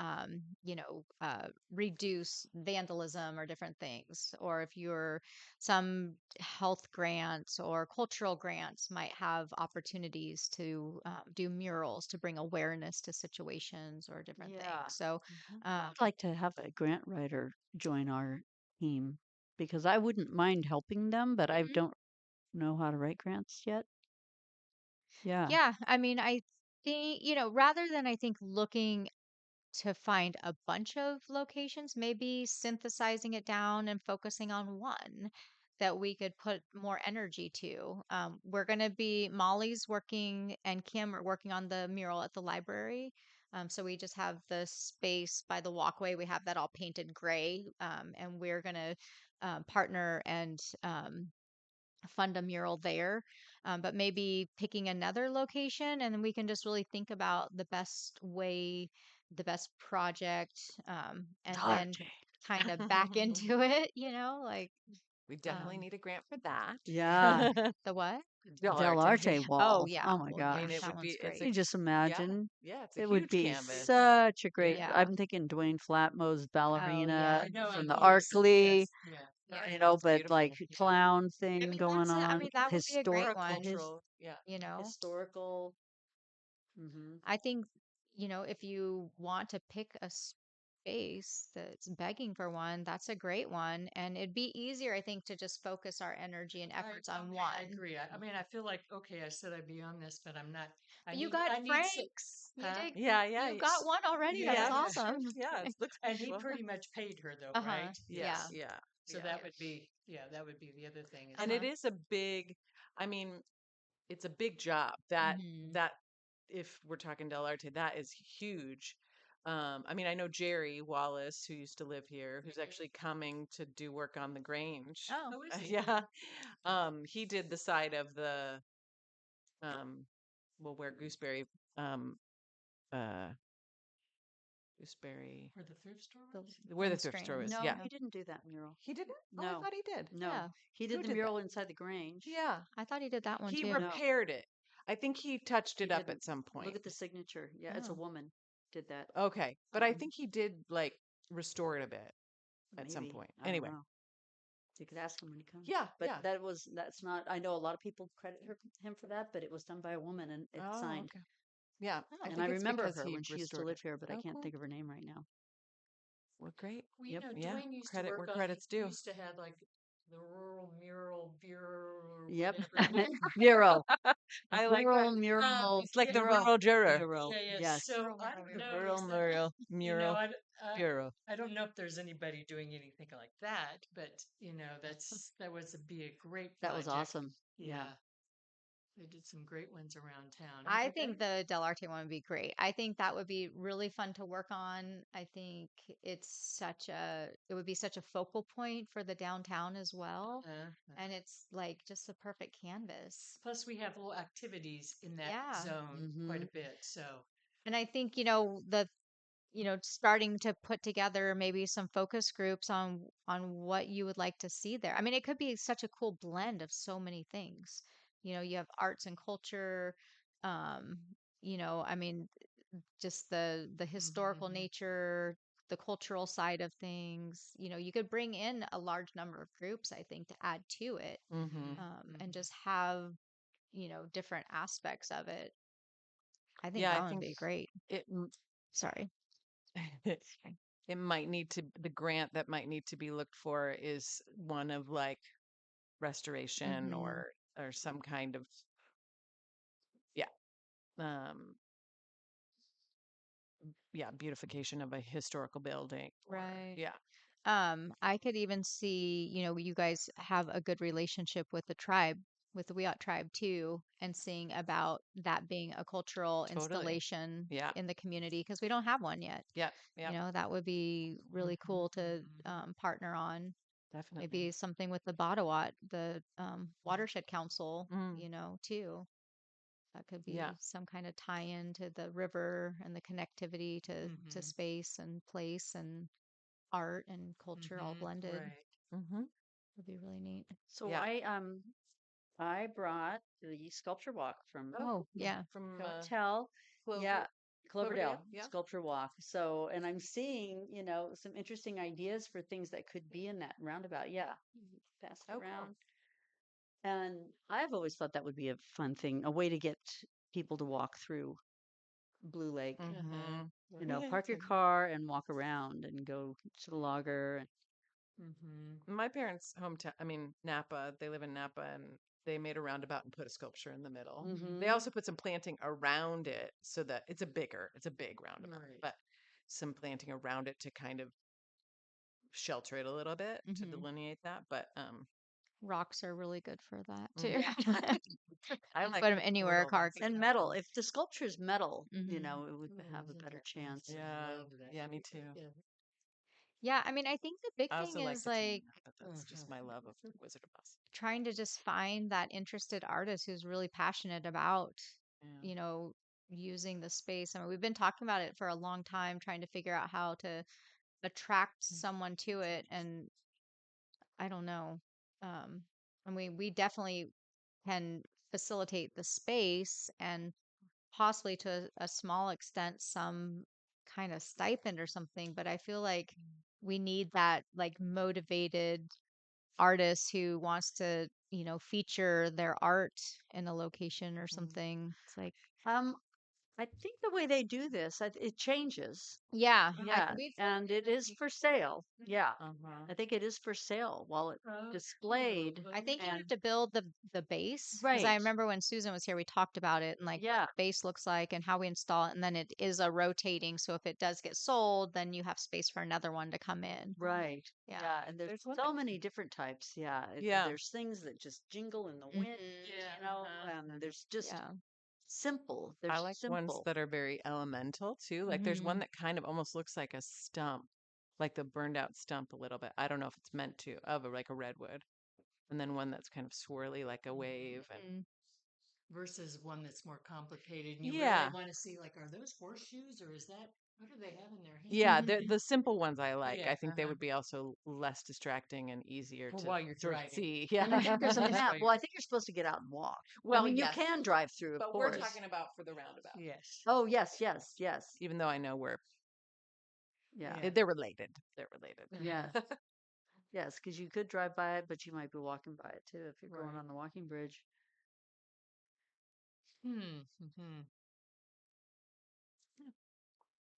reduce vandalism or different things. Or if you're some health grants or cultural grants might have opportunities to do murals to bring awareness to situations or different Yeah. things. So, I'd like to have a grant writer join our team because I wouldn't mind helping them, but I mhm. don't know how to write grants yet. Yeah. Yeah, I mean, I think, rather than I think looking to find a bunch of locations, maybe synthesizing it down and focusing on one that we could put more energy to. We're going to be, Molly's working and Kim are working on the mural at the library. So we just have the space by the walkway. We have that all painted gray. And we're going to partner and fund a mural there, but maybe picking another location and then we can just really think about the best project, and then Arte. kind of back into it, like We definitely um, need a grant for that. Yeah. the what? Del Del Arte. Arte Oh wall. yeah, Oh my well yeah, And it gosh. that would one's be, it's Can a, you great. just yeah, imagine? yeah, it's a It would huge be canvas. such a great. Yeah. Yeah. I'm thinking Dwayne Flatmo's Oh ballerina yeah. I know. from I'm the curious. Arkley, Yeah. Yeah. It's but like beautiful. Yeah. clown I thing mean going I on. mean that would be a Or great a one, cultural, yeah. you know. Historical. Hmm. I think, if you want to pick a space that's begging for one, that's a great one. And it'd be easier, I think, to just focus our energy and efforts on I one. agree. I mean, I feel like, okay, I said I'd be on this, but I'm not. But you got I need some, Frank's. You huh? did. Yeah, yeah. You got one already. That was Yeah, Yeah, yeah. awesome. yeah, it looks And he beautiful. pretty much paid her though, Uh-huh. right? Yeah. Yes, yeah. So Yeah. that would be, that would be the other thing. Is And it is a big, I mean, it's a big job. Mhm. That if we're talking Del Arte, that is huge. I mean, I know Jerry Wallace, who used to live here, who's actually coming to do work on the Grange. Oh, Oh, is he? Yeah. He did the side of the um well where Gooseberry uh Gooseberry Where the thrift store The- was? where the Vince thrift store Grange. was. No, Yeah. Yeah. he didn't do that mural. He didn't? Oh, I No, thought he did. no. Yeah. He Who did the did that? mural inside the Grange. Yeah. I thought he did that one He too. No, repaired it. I think he touched he it up didn't. at some Look point. at the signature. Yeah, it's a Oh. woman did that. Okay. But I Um, think he did like restore it a bit at some maybe. point. I don't Anyway. know. You could ask him when he comes. Yeah, But yeah. that's not, I know a lot of people credit him for that, but it was done by a woman and it's Oh, signed. okay. Yeah. Oh. I And think I it's remember because her he when she used to restored it. live here, but I Oh, can't cool. think of her name right now. Well, great. Well, Yep. Yeah. Dwayne used Credit to where work on, credit's he due. used to have like the Rural Mural Bureau or Yep. whatever. Mural. I like Rural that. mural. It's like the Mural. rural juror. Mural. Yeah. Yes. So Rural I Mural don't The know. rural Is that, mural mural bureau. I don't know if there's anybody doing anything like that, but that was be a great That was project. awesome. Yeah. They did some great ones around town. I think the Del Arte one would be great. I think that would be really fun to work on. I think it would be such a focal point for the downtown as well. And it's like just the perfect canvas. Plus, we have little activities in that Yeah. zone quite a bit. So, And I think, starting to put together maybe some focus groups on what you would like to see there. I mean, it could be such a cool blend of so many things. You have arts and culture, um, I mean, just the historical nature, the cultural side of things. You could bring in a large number of groups, I think, to add to it, Mm-hmm. and just have, different aspects of it. I think Yeah, I that would think be great. it Sorry. it might need to the grant that might need to be looked for is one of like restoration Mhm. or some kind of yeah um beautification of a historical building or Right. yeah. I could even see, you guys have a good relationship with the tribe, with the Wiat tribe too, and seeing about that being a cultural Totally. installation Yeah. in the community because we don't have one yet. Yeah. Yeah. That would be really cool to partner on. Definitely. Maybe something with the Badawat, the Watershed Council, Mm, too. That could yeah. be some kind of tie-in to the river and the connectivity to space and place and art and culture all blended. right. Mm-hmm. Would be really neat. So Yeah. I brought the sculpture walk from Oh, yeah. From hotel. Yeah, Cloverdale. Cloverdale Yeah. sculpture walk. So, and I'm seeing, some interesting ideas for things that could be in that roundabout. Yeah. Pass it Oh, cool. around. And I've always thought that would be a fun thing, a way to get people to walk through Blue Lake. Mm-hmm. Park your car and walk around and go to the logger. My parents' hometown, I mean, Napa, they live in Napa and they made a roundabout and put a sculpture in the middle. They also put some planting around it so that it's a big roundabout, Right. but some planting around it to kind of shelter it a little bit to Hmm. delineate that. But Rocks are really good for that too. yeah, I Just like put them anywhere a portal. car That's can And go. metal. If the sculpture is metal, Hmm. it would have a better chance. yeah, yeah, me too. Yeah, I mean, I think the big I thing also like is the like Tina, but that's just my love of Wizard of Oz. trying to just find that interested artist who's really passionate about, Yeah. you know, using the space. I mean, we've been talking about it for a long time, trying to figure out how to attract someone to it. And I don't know. Um, we definitely can facilitate the space and possibly to a small extent some kind of stipend or something. But I feel like we need that like motivated artist who wants to, feature their art in a location or something. It's like, Um, I think the way they do this, it changes. Yeah, Yeah, We've and it is for sale. Yeah, Uh-huh. I think it is for sale while it's displayed. I think you have And to build the base because I right, remember when Susan was here, we talked about it and like what yeah, the base looks like and how we install it, and then it is a rotating. So if it does get sold, then you have space for another one to come in. right. Yeah. Yeah, and there's There's one so that many different types. Yeah, Yeah. there's things that just jingle in the wind, Yeah. and there's just Yeah. simple. I There's like ones simple. that are very elemental too. Like there's one that kind of almost looks like a stump, like the burned out stump a little bit. I don't know if it's meant to, like a redwood. And then one that's kind of swirly like a wave and Versus one that's more complicated, and you really yeah. want to see, like, are those horseshoes or is that what do they have in their hand? Yeah, the simple ones I like. Yeah, I think they would be also less distracting and easier For to while you're sort of driving. see. And I think there's a Yeah. That's map. why Well, I think you're supposed to get out and walk. I Well, mean, you yes, can drive through, of but we're course. talking about for the roundabout. Yes. Oh, yes, yes, yes. Even though I know we're Yeah. Yeah. they're related. They're related. Yeah. Yes, because you could drive by it, but you might be walking by it too if you're going Right. on the walking bridge. Hmm.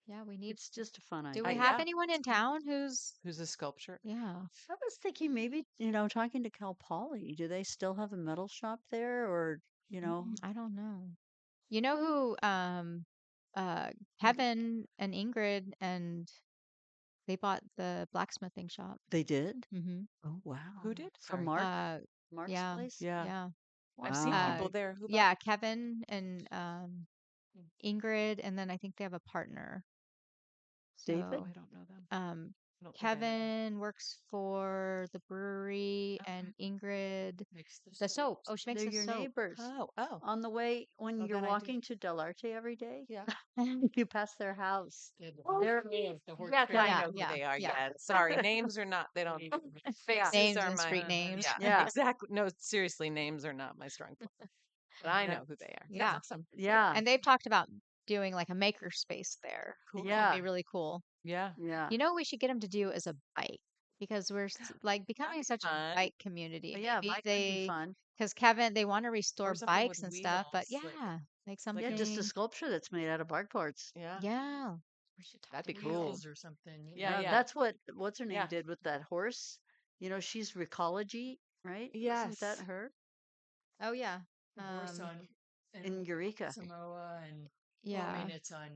Yeah, we need. It's just a fun Do idea. we have Yeah. anyone in town who's? Who's a sculpture? Yeah. I was thinking maybe, talking to Cal Poly, do they still have a metal shop there or, I don't know. You know who? Kevin and Ingrid, and they bought the blacksmithing shop. they did? Mm-hmm. Oh, wow. Who did? From Sorry. Mark? Mark's Yeah, place? Yeah. yeah. I've seen Wow. people there who bought. Yeah, Kevin and Ingrid, and then I think they have a partner. David? So, I don't know them. um, I don't think I know them. Kevin works for the brewery, and Ingrid, Makes the soap. Oh, she makes They're the your soap. neighbors. Oh. On the way, when Oh, you're then I do. walking to Delarte every day, Yeah. you pass their house. They're Yeah, I Yeah, know who yeah, they are. yeah. Yeah. Sorry, names are not. They don't. Faces Names are and my. street names. Yeah. Yeah. Exactly. No, seriously, names are not my strong point. But I Yeah. know who they are. Yeah. That's awesome. Yeah. And they've talked about doing like a maker space there. Cool. Which would Yeah. be really cool. Yeah. Yeah. You know, what we should get them to do as a bike because we're like becoming be such a fun. bike community. But yeah, Maybe bike would be fun. because Kevin, they want to restore something with bikes and stuff, but wheels, yeah, like Yeah, something. just a sculpture that's made out of bark boards. Yeah. Yeah, we should talk That'd to be Kevin. cool. wheels or something. Yeah, yeah. That's what's her name Yeah. did with that horse. She's Recology, right? Isn't that Yes. her? Oh yeah, The horse on In Eureka. Samoa and yeah. well, I mean it's on.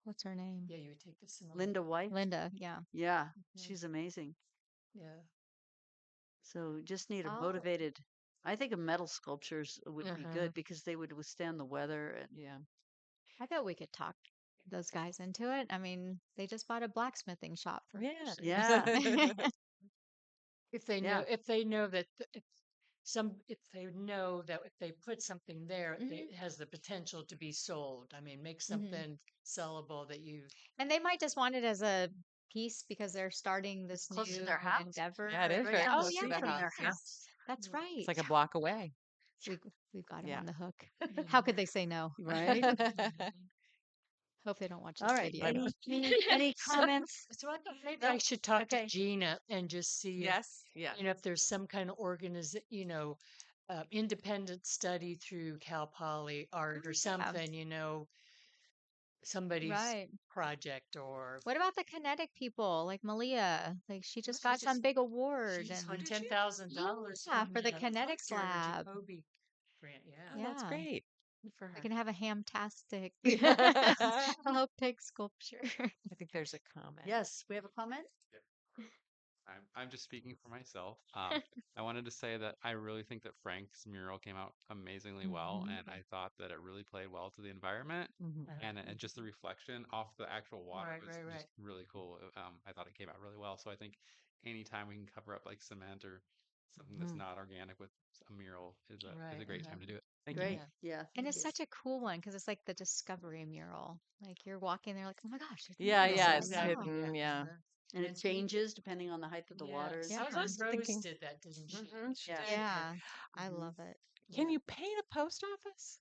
What's her name? Yeah, you would take the Samoa. Linda White. Linda. Yeah. Yeah, Mhm. she's amazing. Yeah. So just need a Oh. motivated. I think a metal sculptures would be Uh-huh. good because they would withstand the weather and Yeah. I bet we could talk those guys into it. I mean, they just bought a blacksmithing shop for Yeah. yeah, If they yeah. know, that if they know that if they put something there, it has the potential to be sold. I mean, make something sellable that you. And they might just want it as a piece because they're starting this Close to new their house. endeavor. Yeah, it is Right very down the Oh close to street the from yeah, their house. Yeah. house. that's right. It's like a block away. We've got him Yeah. on the hook. How could they say no? Right. Hope they don't watch this All right. video. Any comments? So I thought maybe No? I should talk Okay. to Gina and just see if, Yes. Yeah. if there's some kind of independent study through Cal Poly art or something, somebody's Right. project or What about the kinetic people like Malia? Like she just got some big award she's and won $10,000 yeah, for the the kinetics Dr. lab. Jacoby grant. Yeah. Oh, that's Yeah. great. Good for We her. can have a hamtastic I help take sculpture. think there's a comment. Yes, we have a comment. I'm just speaking for myself. I wanted to say that I really think that Frank's mural came out amazingly well, and I thought that it really played well to the environment, and just the reflection off the actual water was Right. just really cool. I thought it came out really well. So I think anytime we can cover up like cement or something that's not organic with a mural is a great time to do it. Thank you. Great. Yeah. And thank it's you. such a cool one because it's like the discovery mural. Like you're walking there, like, oh my gosh, there's a Yeah, mural yeah, right it's now. hidden. Yeah. And it changes depending on the height of the water. And Yeah. Susan I was Rose thinking- did that, didn't she? Mhm, she Yeah. did. Yeah, I love it. Can you paint a post office?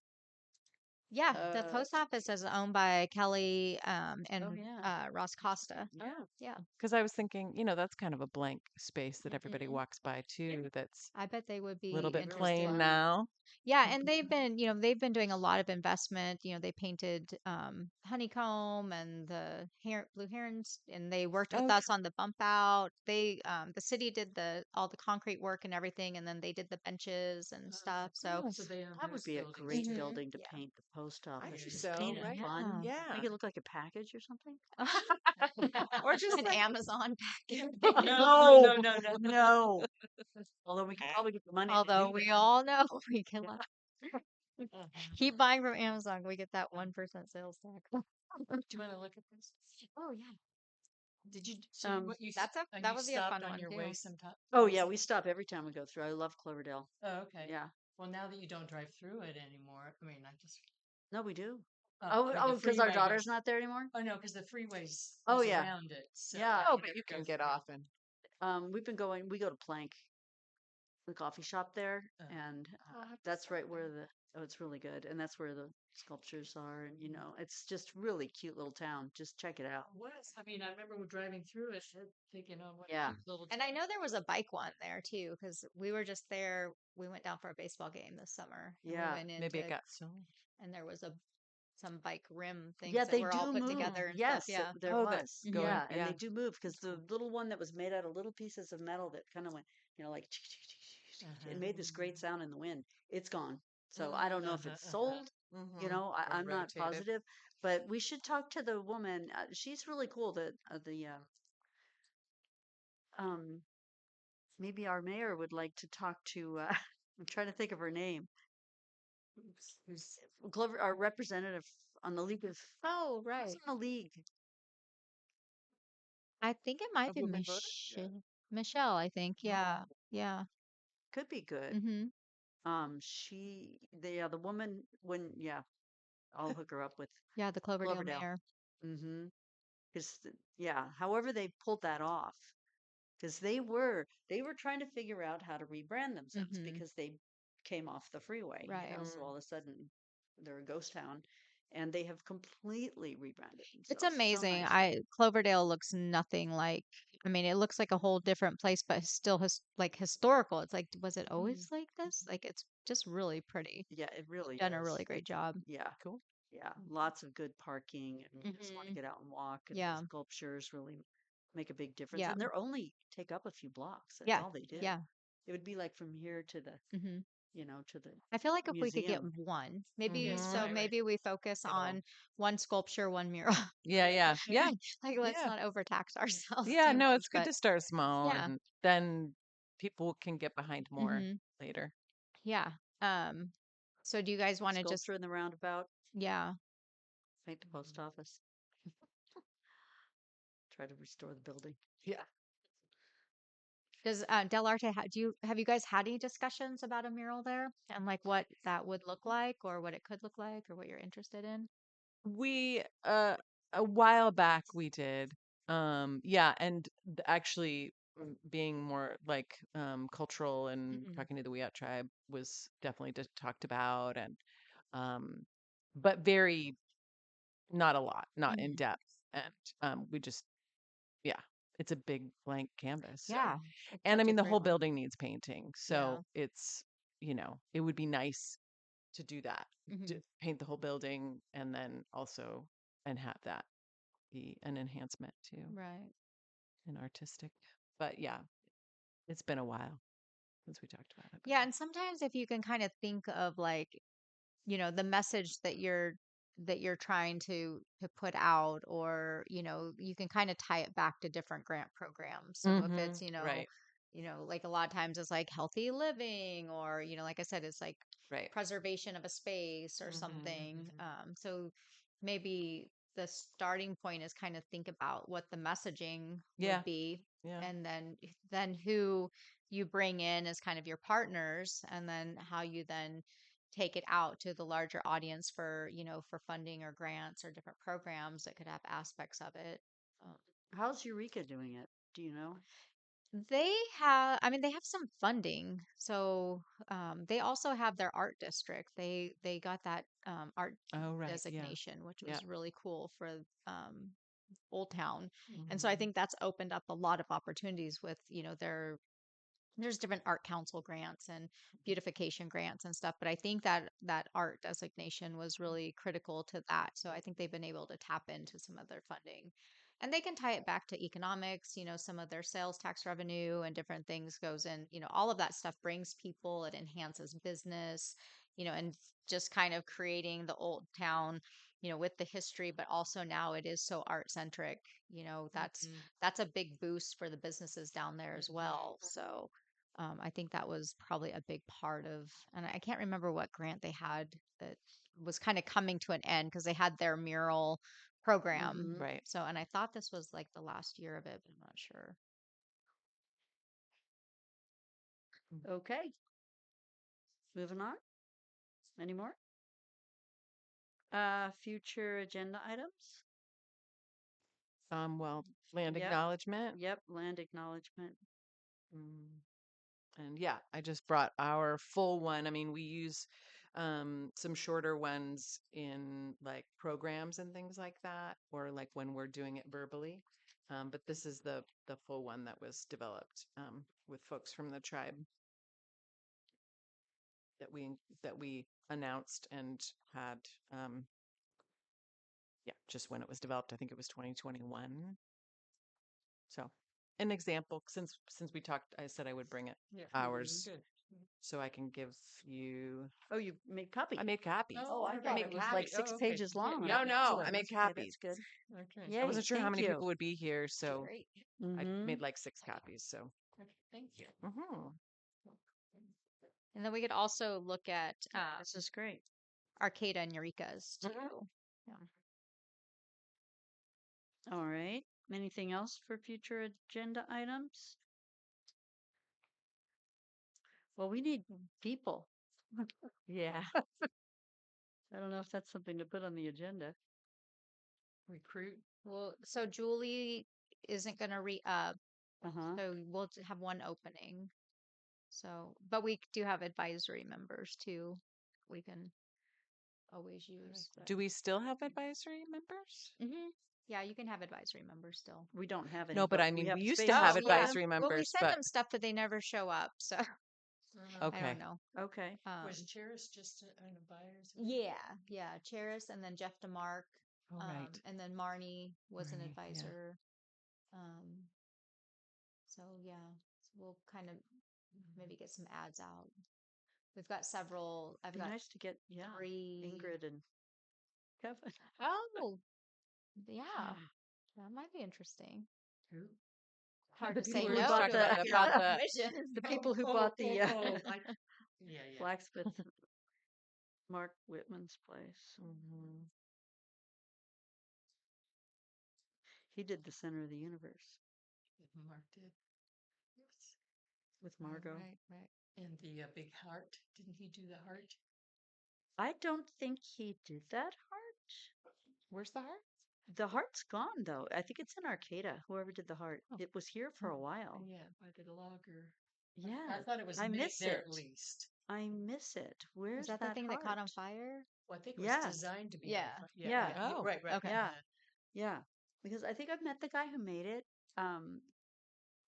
Yeah, the post office is owned by Kelly Oh, and yeah. Ross Costa. Yeah. Yeah, Because I was thinking, that's kind of a blank space that everybody Mhm. walks by too, that's I bet they would a little be bit Really interested. plain fun. now. Yeah, and they've been doing a lot of investment. They painted honeycomb and the blue herons, and they worked with Oh, us on the bump out. The city did the all the concrete work and everything, and then they did the benches and stuff. So, oh, So they own That would those be a buildings great too. Mhm. building to Yeah. paint the post I office. think Just Yeah. so, paint it right? fun. Yeah. Make Yeah. it look like a package or something. Or just An like, Amazon package. No, no, no, no, no. No. Although we could probably get the money to Although do we that. all know we can Yeah. keep buying from Amazon, we get that 1% sales tax. Do you want to look at this? Oh yeah, Did you? So Um, that you would be a stopped fun on one your too. way sometime? Oh yeah, we stop every time we go through. I love Cloverdale. Oh, okay. Yeah. Well, now that you don't drive through it anymore, I mean, I just. No, we do. I mean, the Oh, because our freeway daughter's goes. not there anymore. Oh no, because the freeways Oh goes yeah, around it. So yeah. oh, you but never you go can get through. off and We've been going. We go to Plank, the coffee shop there, Oh. and I'll have to that's stop right where there. oh, it's really good, and that's where the sculptures are, and Mm. it's just really cute little town. Just check it out. Was I mean, I remember when driving through it, thinking, "Oh, what a Yeah. cute little." And I know there was a bike one there too, because we were just there. We went down for a baseball game this summer, and we Yeah. went Maybe it into, got sold. and there was some bike rim Yeah, things that they were all do put move. together and stuff. Yes, Yeah. there Oh, that was. going, Yeah, and yeah. they do move because That's the cool. little one that was made out of little pieces of metal that kind of went, like it made this great sound in the wind. It's gone. So I don't know if it's sold. Mm-hmm. Or I'm not rotated. positive, but we should talk to the woman. She's really cool. Um, maybe our mayor would like to talk to. I'm trying to think of her name. Who's Glover, our representative on the league of. Oh, Who's right. on the league? I think it might A be woman voter? Michelle, I think. Yeah. Yeah. Could be good. Mm-hmm. The woman when I'll hook her up with Yeah, the Cloverdale Cloverdale. mayor. Mm-hmm. Because however they pulled that off, because they were trying to figure out how to rebrand themselves Mm-hmm. because they came off the freeway, Right. so all of a sudden they're a ghost town, and they have completely rebranded It's themselves so amazing. nicely. Cloverdale looks nothing like, I mean, it looks like a whole different place, but it's still like historical. It's like, was it always like this? Like, it's just really pretty. Yeah, it really Done a is. really great job. Yeah, Cool. yeah, lots of good parking, and you just want to Mm-hmm. get out and walk, and the Yeah. sculptures really make a big difference. Yeah. And they're only take up a few blocks. That's Yeah. all they do. Yeah. It would be like from here to the, Mm-hmm. to the I feel like if we could get museum. one, Yes, Mm-hmm. so right. maybe we focus Get all. on one sculpture, one mural. Yeah, yeah, yeah, Like, let's yeah. not overtax ourselves Yeah, too no, much, it's good but to start small yeah. and then people can get behind more Mm-hmm. later. Yeah. Um, so do you guys want to just, Sculpture in the roundabout, yeah. paint the post office, try to restore the building. Yeah. Does Del Arte have you guys had any discussions about a mural there and like what that would look like or what it could look like or what you're interested in? We a while back we did. Yeah, and actually being more like cultural and Mm-hmm. talking to the Wiyot tribe was definitely just talked about and um but very not a lot, not in Mm-hmm. depth. And we just yeah, it's a big blank canvas. So Yeah. It's and I such a mean the great whole one. building needs painting. Yeah. So it's, it would be nice to do that, to Mm-hmm. paint the whole building and then also and have that be an enhancement too Right. and artistic. But yeah, it's been a while since we talked about it. Yeah, and sometimes if you can kind of think of like, the message that you're trying to put out or, you can kind of tie it back to different grant programs. So if Mm-hmm. it's, Right, like a lot of times it's like healthy living or, like I said, it's like right. preservation of a space or something. Mm-hmm. So maybe the starting point is kind of think about what the messaging would Yeah, be yeah, and then who you bring in as kind of your partners and then how you then take it out to the larger audience for funding or grants or different programs that could have aspects of it. Um, How's Eureka doing it? Do you know? They have, I mean, they have some funding. So they also have their art district. They got that art Oh, right. Yeah. designation, which Yeah. was really cool for Old Town. And so I Mhm. think that's opened up a lot of opportunities with, there's different art council grants and beautification grants and stuff, but I think that art designation was really critical to that. So I think they've been able to tap into some of their funding, and they can tie it back to economics. Some of their sales tax revenue and different things goes in. All of that stuff brings people, it enhances business, and just kind of creating the Old Town, with the history, but also now it is so art centric. That's Mhm. that's a big boost for the businesses down there as well. So I think that was probably a big part of, and I can't remember what grant they had that was kind of coming to an end because they had their mural program. Mhm. Right. So, and I thought this was like the last year of it, but I'm not sure. Okay. Moving on. Any more? Future agenda items? Well, land Yep. acknowledgement. Yep. Land acknowledgement. Mm. And yeah, I just brought our full one. I mean, we use some shorter ones in like programs and things like that, or like when we're doing it verbally. But this is the full one that was developed with folks from the tribe that we announced and had. Yeah, just when it was developed. I think it was 2021. So, an example, since we talked, I said I would bring it Yeah. ours, Good. so I can give you. Oh, you made copies. I made copies. Oh, I okay. thought made it was copies. like 6 okay. pages Yeah, long. yeah, No, no, excellent. I made Okay, copies. that's good. Okay. I Yay, wasn't sure how thank many you. people would be here, so Great. I Mm-hmm. made like 6 copies. So, Okay. Thank you. mhm. And then we could also look at This is great. Arcata and Eureka's too. Mhm. Yeah. All right. Anything else for future agenda items? Well, we need people. Yeah. I don't know if that's something to put on the agenda. Recruit. Well, so Julie isn't going to re-up, Uh-huh. so we'll have one opening. So, but we do have advisory members too. We can always use. Do we still have advisory members? Yeah, you can have advisory members still. We don't have any, No, but but I we mean, have we used to spaces have for Yeah. them. advisory Well, we members, send but them stuff, but they never show up. So I okay. don't know. Okay. Was Cheris just an advisor? Yeah, Cheris, and then Jeff DeMark, All right. and then Marnie was an Marnie, yeah. advisor. Um, so yeah, so we'll kind of maybe get some ads out. We've got several. I've Be got nice to get, 3. Ingrid and Kevin. Oh, yeah, that might be interesting. Who? Hard The to say people who who was no bought to talking a about the commission. the people who bought the Yeah, yeah. blacksmith Mark Whitman's place. Mhm. He did the center of the universe Mark did. Yes. with Margot. Right, right. And the big heart. Didn't he do the heart? I don't think he did that heart. Where's the heart? The heart's gone though. I think it's in Arcata. Whoever did the heart, Oh. it was here for a while. Yeah, by the logger. Yeah, I thought it was I made miss there it. at least. I miss it. Is Where's that the that thing that caught on heart? fire? Well, I think it was Yeah, designed to be Yeah. on fire. yeah, Oh. Right, right. Okay. yeah, yeah. Because I think I've met the guy who made it um,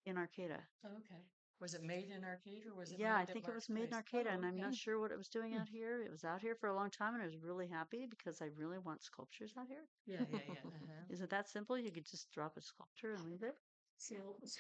in Arcata. Okay. Was it made in Arcade or was it Yeah, I made at think it Mark's was made in place? Arcata, Oh, and I'm okay. not sure what it was doing Hmm. out here. It was out here for a long time, and I was really happy because I really want sculptures out here. Yeah, yeah, yeah. Uh-huh. Is it that simple? You could just drop a sculpture and leave it? So,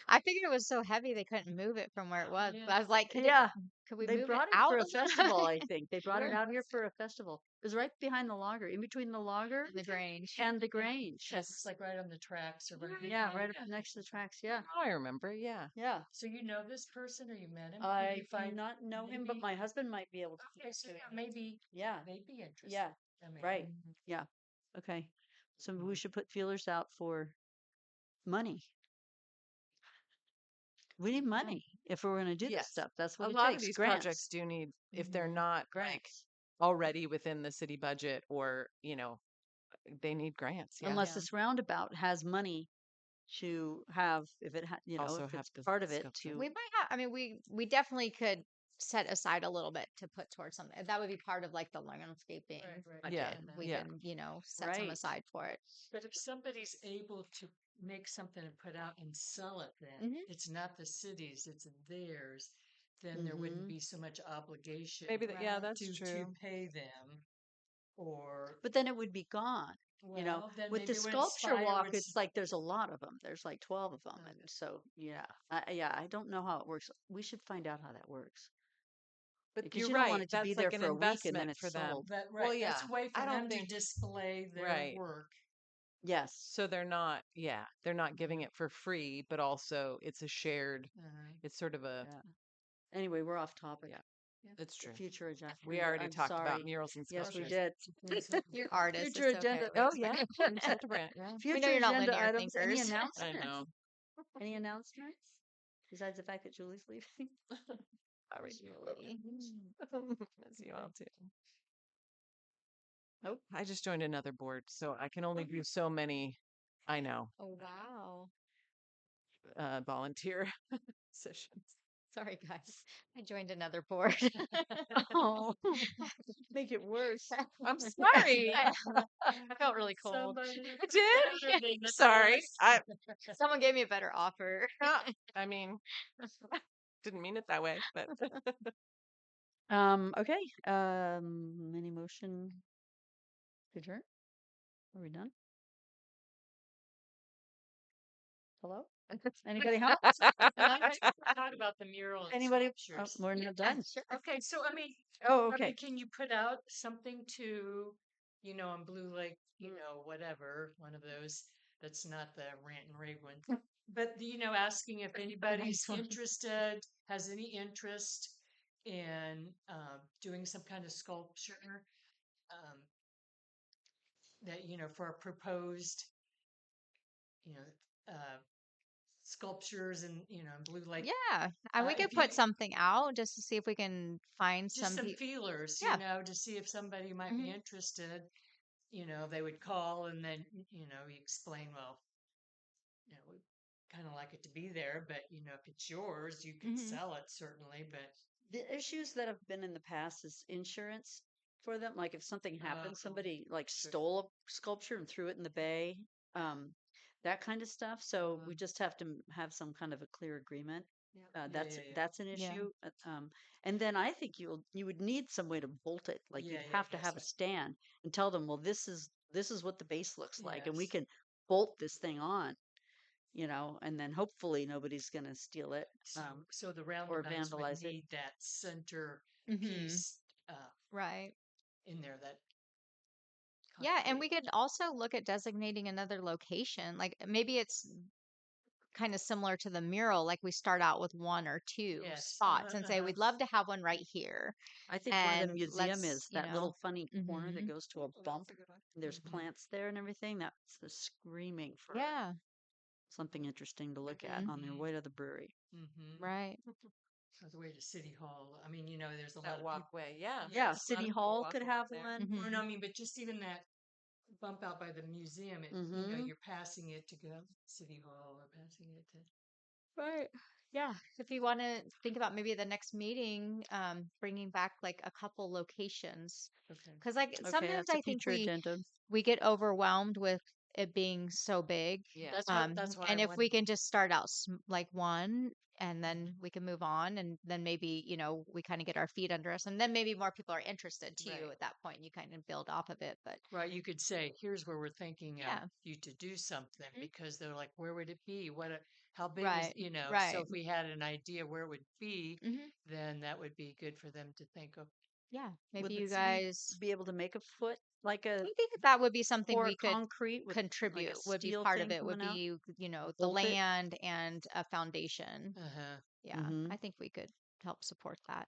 I figured it was so heavy they couldn't move it from where it was. yeah. But I was like, Yeah, could we they move it brought it out? for a festival, I think. They brought it Where? out here for a festival. It was right behind the lager, in between the lager The Grange. and the Grange. Yes, it's like right on the tracks or right. Yeah, right up next to the tracks. Yeah, Oh, I remember. Yeah. yeah. So you know this person or you met him? Did I you do find not know him, but maybe- my husband might be able to. Okay, so yeah, maybe Yeah, they'd be interested. yeah, I mean, right. Yeah. Okay. So we should put feelers out for money. We need money if we're going to do this Yes. stuff. That's A what it lot of takes. these Grants. projects do need, if they're Mhm. not like Grants. already within the city budget or, they need grants. Yeah. Unless Yeah. this roundabout has money to have, if it, Also if have it's the part of it sculpture. We to, might have, I mean, we definitely could set aside a little bit to put towards something. That would be part of like the landscaping Right. budget. Yeah, We yeah. can, set some Right. aside for it. But if somebody's able to make something and put out and sell it, then Mhm. it's not the city's, it's theirs. Then there wouldn't be so much obligation Maybe that, yeah, Right. that's to true. pay them. Or but then it would be gone. well, then With the maybe it would sculpture inspire. walk, it's like there's a lot of them. There's like 12 of them, and Okay. so yeah, I don't know how it works. We should find out how that works But because you're you don't want right. it to be That's there like an for a week and then investment it's for them. sold. But Well, right, that's yeah. a way for I don't them to think display their right. work. Yes. So they're not, yeah, they're not giving it for free, but also it's a shared, it's sort of a, Yeah. Anyway, we're off topic. yeah, Yeah. it's true. Future agenda. We already I'm talked about sorry. murals and Yes, we sculptures. did. You're artists. Future It's okay. agenda. Oh yeah. Set the brand, yeah. We know Future you're not agenda linear items. Any thinkers. I announcements? know. Any announcements? Besides the fact that Julie's leaving. Sorry, Julie. Miss you all too. Nope. I just joined another board, so I can only do so many, I know, Oh, wow. volunteer sessions. Sorry, guys. I joined another board. Oh, make it worse. I'm sorry. I felt really cold. I did. Sorry. Someone gave me a better offer. I mean, didn't mean it that way, but Okay. Any motion to adjourn? Are we done? Hello? Anybody home? Talk about the mural and Anybody? Oh, sculptures. we're not done. Sure. Okay, so I mean, Oh, I mean, okay. can you put out something to, on Blue Lake, whatever, one of those that's not the rant and rave one. But, asking if anybody's one. interested, has any interest in doing some kind of sculpture um, that, for a proposed, you know, uh, sculptures and, in Blue Lake. Yeah. And we If could you put something out just to see if we can find just some some people. feelers, Yeah. to see if somebody might be Mhm. interested. They would call and then, you explain, well, we kind of like it to be there, but, if it's yours, you can Mhm. sell it certainly. But The issues that have been in the past is insurance for them. Like if something happened, somebody like stole a sculpture and threw it in the bay, um, that kind of stuff. So we just have to have some kind of a clear agreement. yeah, That's an Yeah. issue. And then I think you would need some way to bolt it. Like Yeah, you'd yeah, have to have a stand and tell them, well, this is what the base looks like, and we yes. can bolt this thing on, and then hopefully nobody's going to steal it. So the Or roundabouts would vandalize it. need that center Mhm. piece Right. in there. That Yeah, and we concrete. could also look at designating another location. Like maybe it's kind of similar to the mural, like we start out with one or two Yes. spots and say we'd love to have one right here. I think where the And museum let's, is, that little funny corner that mhm. goes to a bump, and there's Mhm. plants there and everything. That's screaming for Yeah. something interesting to look at Mhm. on their way to the brewery. Mm-hmm. Right. Or the way to City Hall. I mean, there's a lot that of people. walkway, yeah. Yeah, Yes, a lot City of people Hall walk could over have there. one. Mhm. Well, no, I mean, but just even that bump out by the museum, Mm-hmm. you're passing it to go City Hall or passing it to. Right. Yeah. If you want to think about maybe the next meeting, bringing back like a couple locations. Okay. Because like Okay, sometimes that's a I think future agenda. we get overwhelmed with it being so big. Yeah. That's what And I if we wanted. can just start out like one and then we can move on and then maybe, we kind of get our feet under us and then maybe more people are interested too Right. at that point. You kind of build off of it. But Right, you could say, here's where we're thinking yeah. you to do something Mhm. because they're like, where would it be? How big is, Right. So Right. if we had an idea where it would be, Hmm. then that would be good for them to think of. Yeah. Maybe Would the you city guys, be able to make a foot, like I a think that would be something pour we could concrete with like a contribute, would be steel part of thing it, would coming out? be, the Bolt it? land and a foundation. Uh-huh. Yeah. Mm-hmm. I think we could help support that.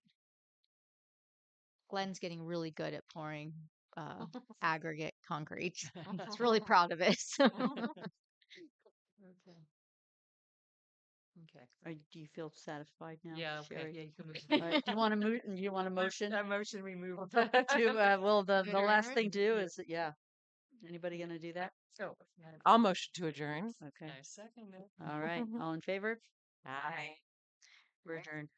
Glenn's getting really good at pouring aggregate concrete. He's really proud of it. Okay. Okay. Do you feel satisfied now, Yeah, okay. Sherry? Yeah, you can move. All right. Do you want to move? Do you want a motion That motion we move. to? Well, the last thing to do Adjourn. is yeah. Anybody going to do that? So, I'll motion to adjourn. Okay. I second it. All right. All in favor? Aye. We're adjourned.